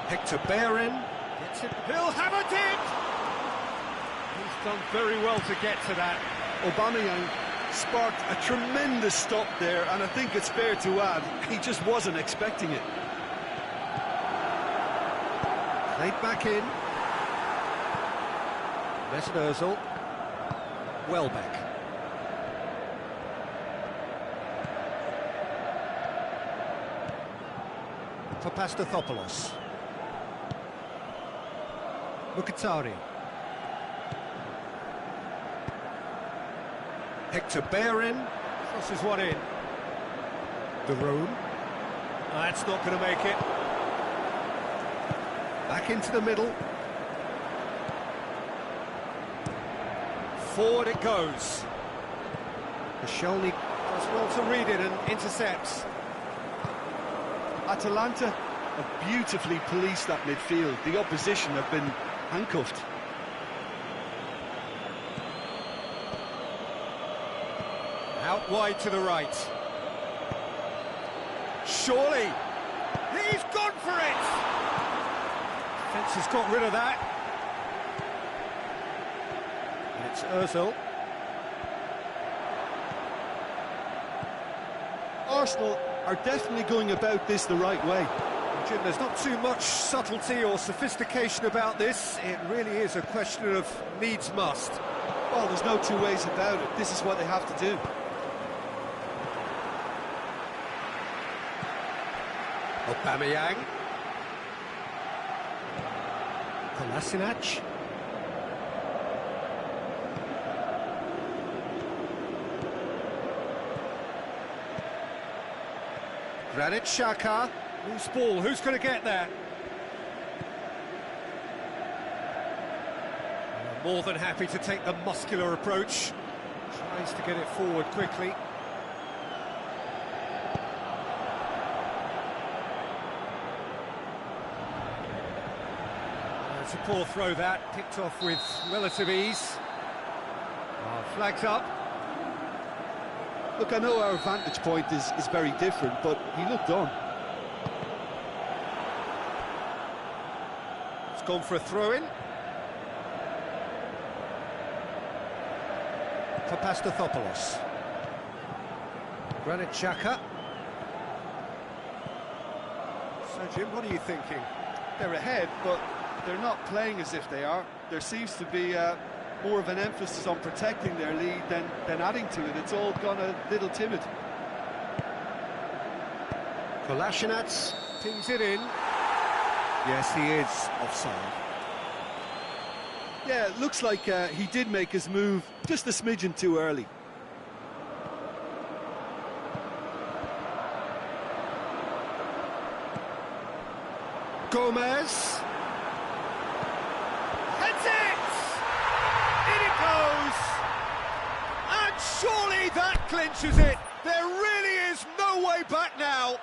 Hector Bellerin gets it. He'll have a dip! He's done very well to get to that. Aubameyang sparked a tremendous stop there, and I think it's fair to add, he just wasn't expecting it. Played back in. Mesut Ozil. Welbeck. For Pastathopoulos. Mkhitaryan. Hector Bellerin crosses one in. De Roon. That's not going to make it. Back into the middle. Forward it goes. Koscielny does well to read it and intercepts. Atalanta have beautifully policed that midfield. The opposition have been handcuffed. Out wide to the right. Surely. He's gone for it! Defence has got rid of that. And it's Ozil. Arsenal are definitely going about this the right way. Jim, there's not too much subtlety or sophistication about this. It really is a question of needs must. Well, there's no two ways about it. This is what they have to do. Aubameyang. Kolasinac. Granit Xhaka. Loose ball, who's going to get there? More than happy to take the muscular approach. Tries to get it forward quickly. It's a poor throw that, picked off with relative ease. Flags up. Look, I know our vantage point is very different, but he looked on. It's gone for a throw-in. For Pastathopoulos. Granit Xhaka. So, Jim, what are you thinking? They're ahead, but they're not playing as if they are. There seems to be more of an emphasis on protecting their lead than adding to it. It's all gone a little timid. Kolasinac pings it in. Yes, he is offside. Yeah, it looks like he did make his move just a smidgen too early. Gomez. Heads it! In it goes! And surely that clinches it. There really is no way back now.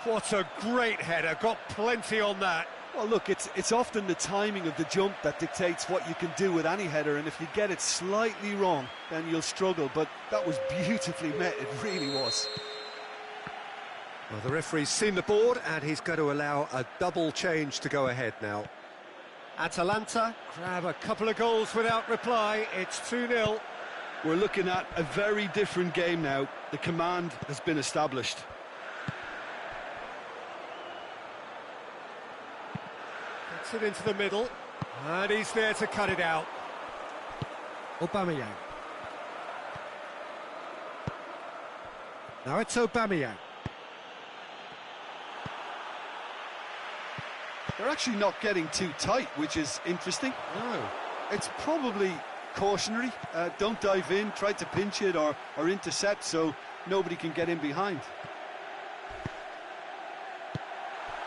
What a great header, got plenty on that. Well, look, it's often the timing of the jump that dictates what you can do with any header, and if you get it slightly wrong, then you'll struggle. But that was beautifully met, it really was. Well, the referee's seen the board, and he's going to allow a double change to go ahead now. Atalanta grab a couple of goals without reply. It's 2-0. We're looking at a very different game now. The command has been established. Gets it into the middle, and he's there to cut it out. Aubameyang. Now it's Aubameyang. They're actually not getting too tight, which is interesting. No. It's probably cautionary. Don't dive in, try to pinch it or intercept so nobody can get in behind.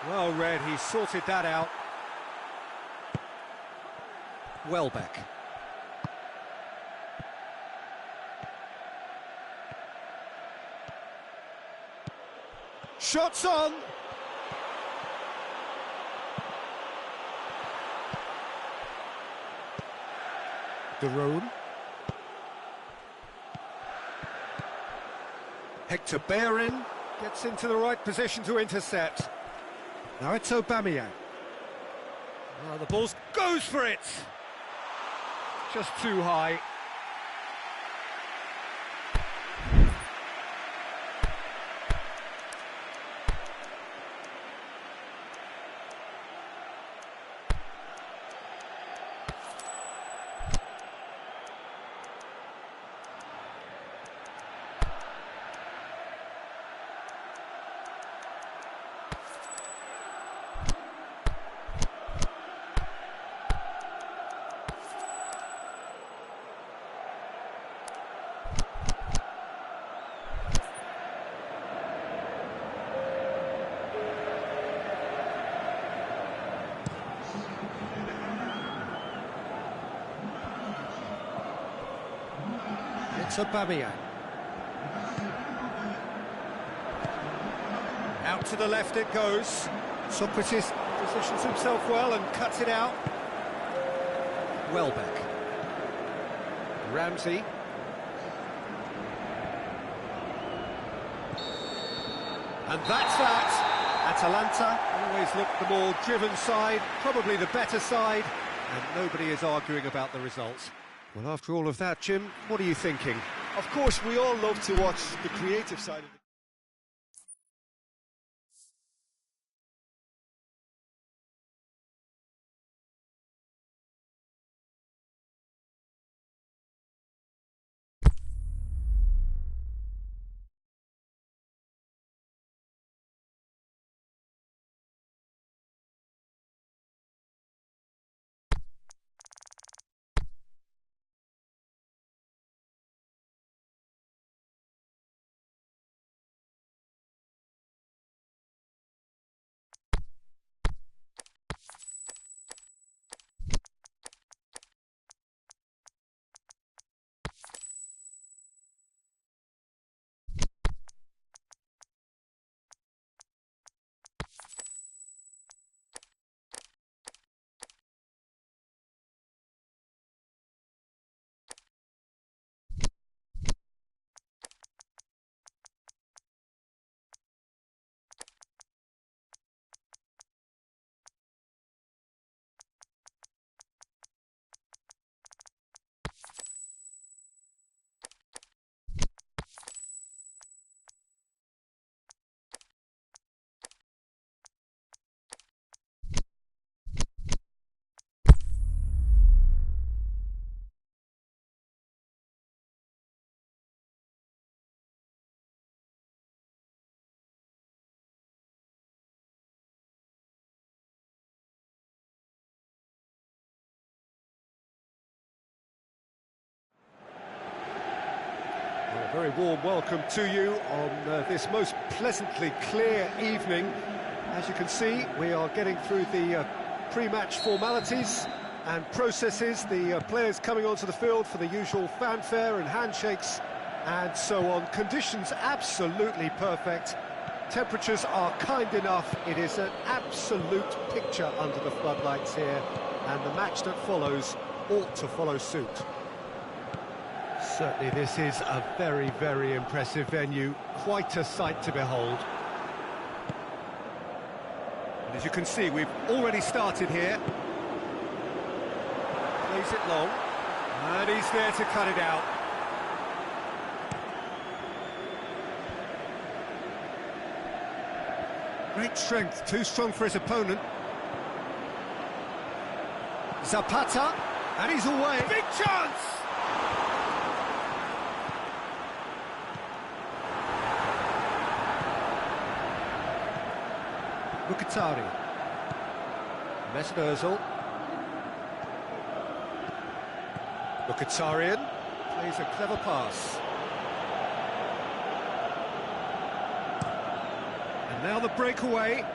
Well read, he sorted that out. Welbeck. Shots on! Daroon. Hector Bellerin gets into the right position to intercept. Now it's Aubameyang. Oh, the ball goes for it. Just too high. It's Aubameyang. Out to the left it goes. Socrates positions himself well and cuts it out. Welbeck. Ramsey. And that's that. Atalanta always look the more driven side, probably the better side, and nobody is arguing about the results. Well, after all of that, Jim, what are you thinking? Of course, we all love to watch the creative side of it. very warm welcome to you on this most pleasantly clear evening. As you can see, we are getting through the pre-match formalities and processes, the players coming onto the field for the usual fanfare and handshakes and so on. Conditions absolutely perfect. Temperatures are kind enough. It is an absolute picture under the floodlights here, and the match that follows ought to follow suit. Certainly this is a very, very impressive venue, quite a sight to behold. And as you can see, we've already started here. Plays it long, and he's there to cut it out. Great strength, too strong for his opponent. Zapata, and he's away. Big chance! Mkhitaryan. Mesut Ozil. Mkhitaryan plays a clever pass. And now the breakaway.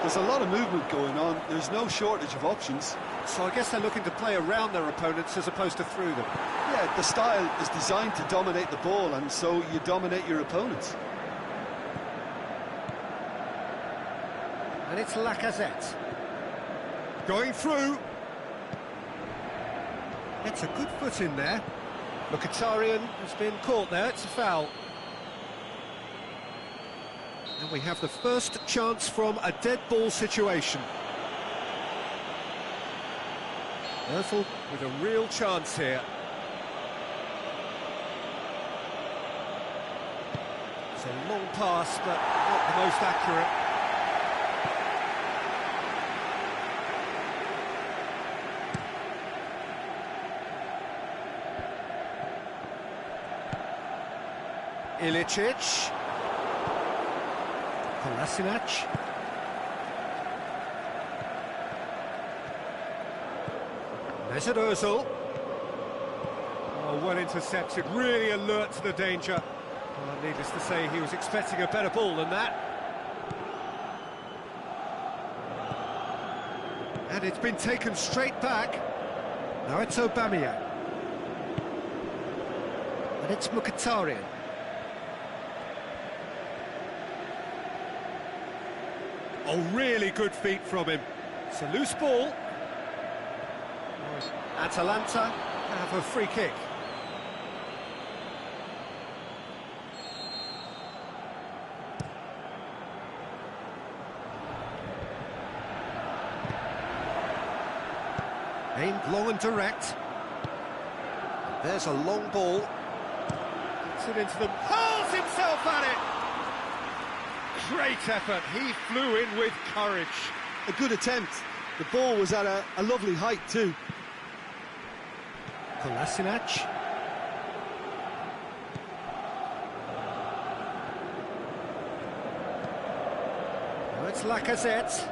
There's a lot of movement going on. There's no shortage of options. So I guess they're looking to play around their opponents as opposed to through them. Yeah, the style is designed to dominate the ball, and so you dominate your opponents. And it's Lacazette. Going through. It's a good foot in there. Mkhitaryan has been caught there, it's a foul. And we have the first chance from a dead ball situation. Ozil with a real chance here. It's a long pass, but not the most accurate. Ilicic. Kolasinac. Mesut Ozil. Oh, well intercepted, really alert to the danger. Well, needless to say, he was expecting a better ball than that. And it's been taken straight back. Now it's Aubameyang. And it's Mkhitaryan. Oh, really good feet from him. It's a loose ball. Atalanta have a free kick. Aimed long and direct. There's a long ball. Gets it into them. Hurls himself at it! Great effort. He flew in with courage. A good attempt. The ball was at a lovely height too. Kolasinac. Now it's Lacazette.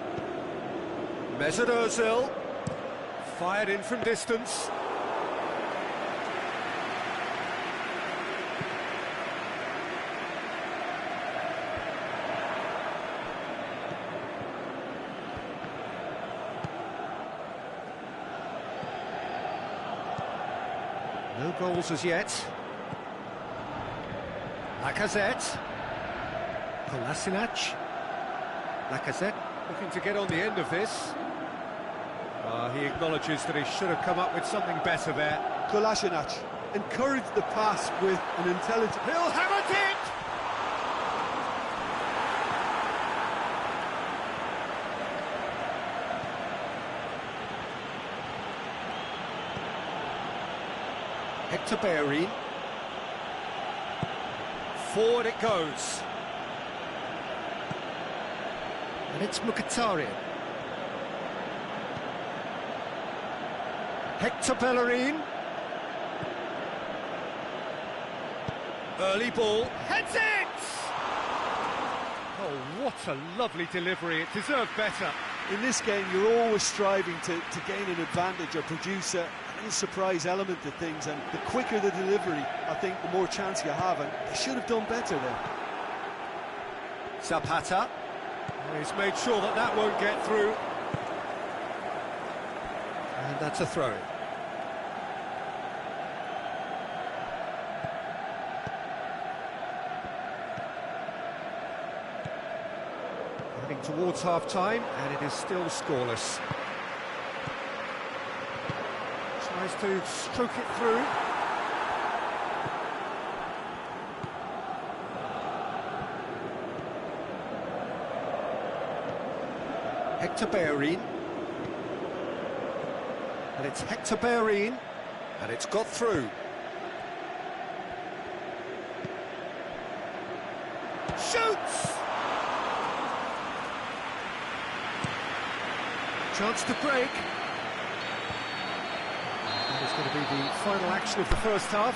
Mesut Ozil. Fired in from distance. No goals as yet. Lacazette. Kolasinac. Lacazette looking to get on the end of this. He acknowledges that he should have come up with something better there. Kolasinac encouraged the pass with an intelligent... He'll hammer it! Hector Bellerin. Forward it goes. And it's Mkhitaryan. Hector Bellerin. Early ball. Heads it! Oh, what a lovely delivery. It deserved better. In this game, you're always striving to gain an advantage or produce a little surprise element to things, and the quicker the delivery, I think, the more chance you have, and they should have done better there. Zapata. He's made sure that that won't get through. And that's a throw. Heading towards half-time, and it is still scoreless. Tries to stroke it through. Hector Bellerin. And it's Hector Bellerin, and it's got through. Shoots! Chance to break. That is going to be the final action of the first half.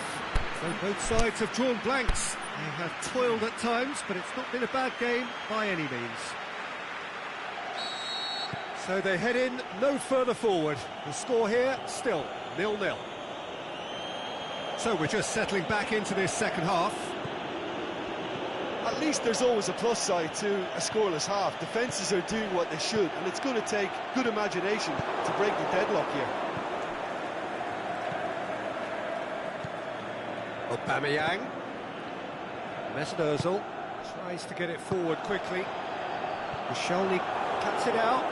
So both sides have drawn blanks. They have toiled at times, but it's not been a bad game by any means. So they head in no further forward. The score here, still 0-0. So we're just settling back into this second half. At least there's always a plus side to a scoreless half. Defences are doing what they should, and it's going to take good imagination to break the deadlock here. Aubameyang. Mesut Ozil tries to get it forward quickly. Koscielny cuts it out.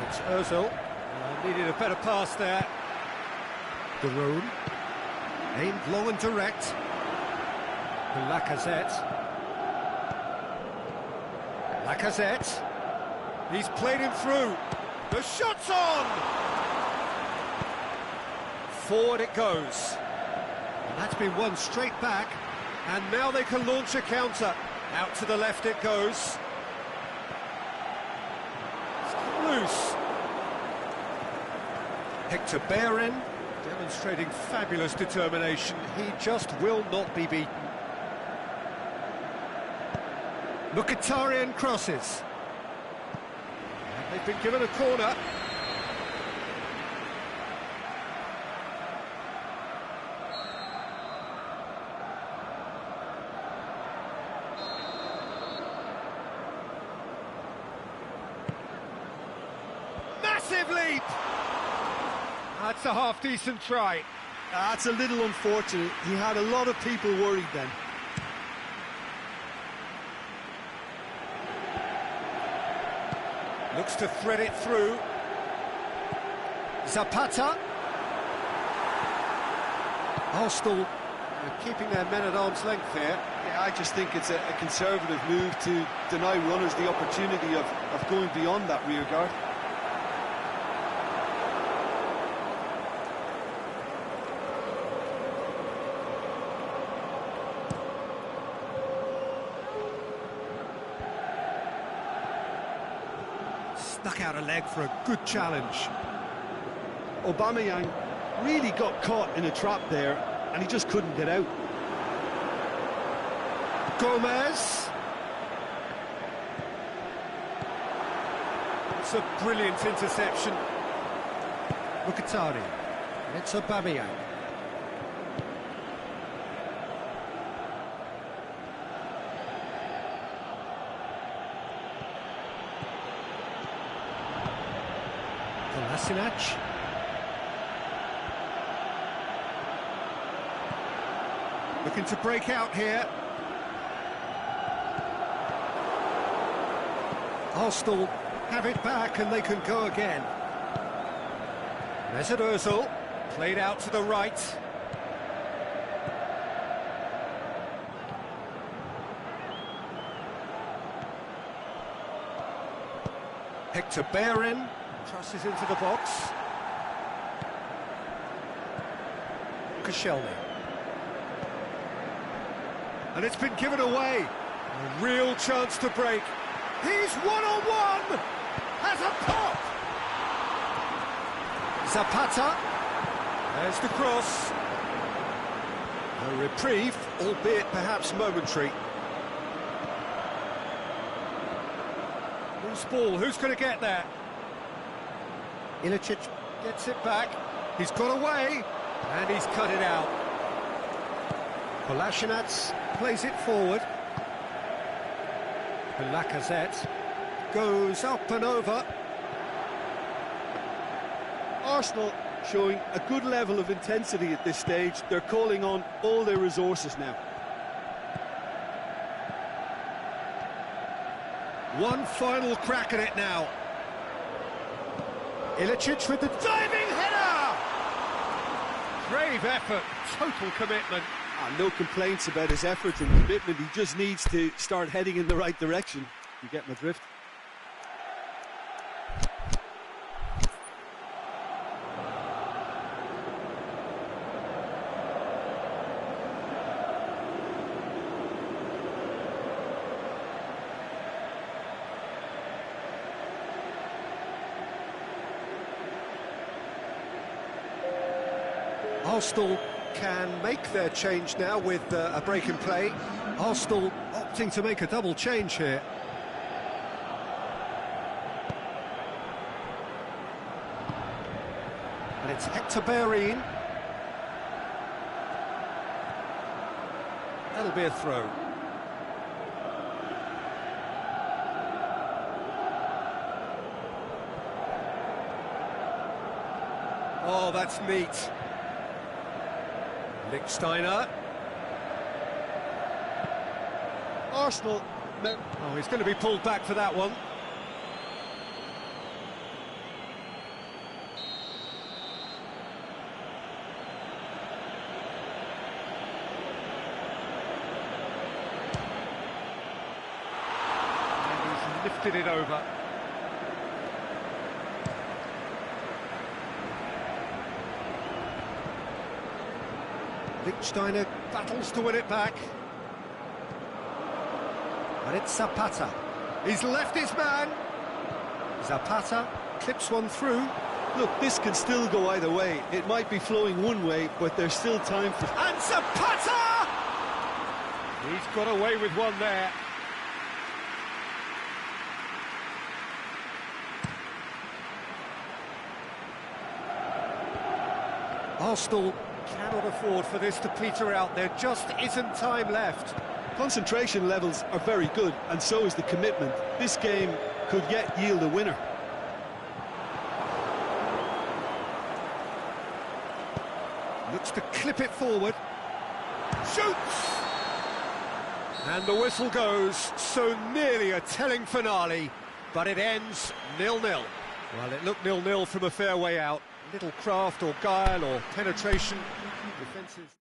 It's Ozil. Needed a better pass there. Giroud. Aimed low and direct. To Lacazette. Lacazette. He's played him through. The shot's on! Forward it goes. And that's been won straight back. And now they can launch a counter. Out to the left it goes. It's loose. Hector Bellerin demonstrating fabulous determination. He just will not be beaten. Mkhitaryan crosses. And they've been given a corner. Massive leap! That's a half-decent try. That's a little unfortunate. He had a lot of people worried then. Looks to thread it through. Zapata. Arsenal keeping their men at arm's length here. Yeah, I just think it's a conservative move to deny runners the opportunity of going beyond that rear guard. Stuck out a leg for a good challenge. Aubameyang really got caught in a trap there, and he just couldn't get out. Gomez. It's a brilliant interception. Mkhitaryan. It's Aubameyang. Kolasinac. Looking to break out here. Arsenal have it back and they can go again. Mesut Ozil played out to the right. Hector Bellerin crosses into the box. Koscielny. And it's been given away. A real chance to break. He's one-on-one! Has a pop! Zapata. There's the cross. A reprieve, albeit perhaps momentary. Loose ball, who's going to get there? Ilicic gets it back. He's got away, and he's cut it out. Kolasinac plays it forward. Lacazette goes up and over. Arsenal showing a good level of intensity at this stage. They're calling on all their resources now. One final crack at it now. Ilicic with the diving header! Brave effort, total commitment. No complaints about his effort and commitment. He just needs to start heading in the right direction. You get my drift. Arsenal can make their change now with a break in play. Arsenal opting to make a double change here. And it's Hector Bellerin. That'll be a throw. Oh, that's neat. Lichtsteiner. Arsenal. Oh, he's going to be pulled back for that one. And he's lifted it over. Lichtsteiner battles to win it back. And it's Zapata. He's left his man. Zapata clips one through. Look, this can still go either way. It might be flowing one way, but there's still time for... And Zapata! He's got away with one there. Arsenal cannot afford for this to peter out. There just isn't time left. Concentration levels are very good, and so is the commitment. This game could yet yield a winner. Looks to clip it forward. Shoots! And the whistle goes. So nearly a telling finale, but it ends 0-0. Well, it looked 0-0 from a fair way out. Little craft or guile or penetration. Defensive.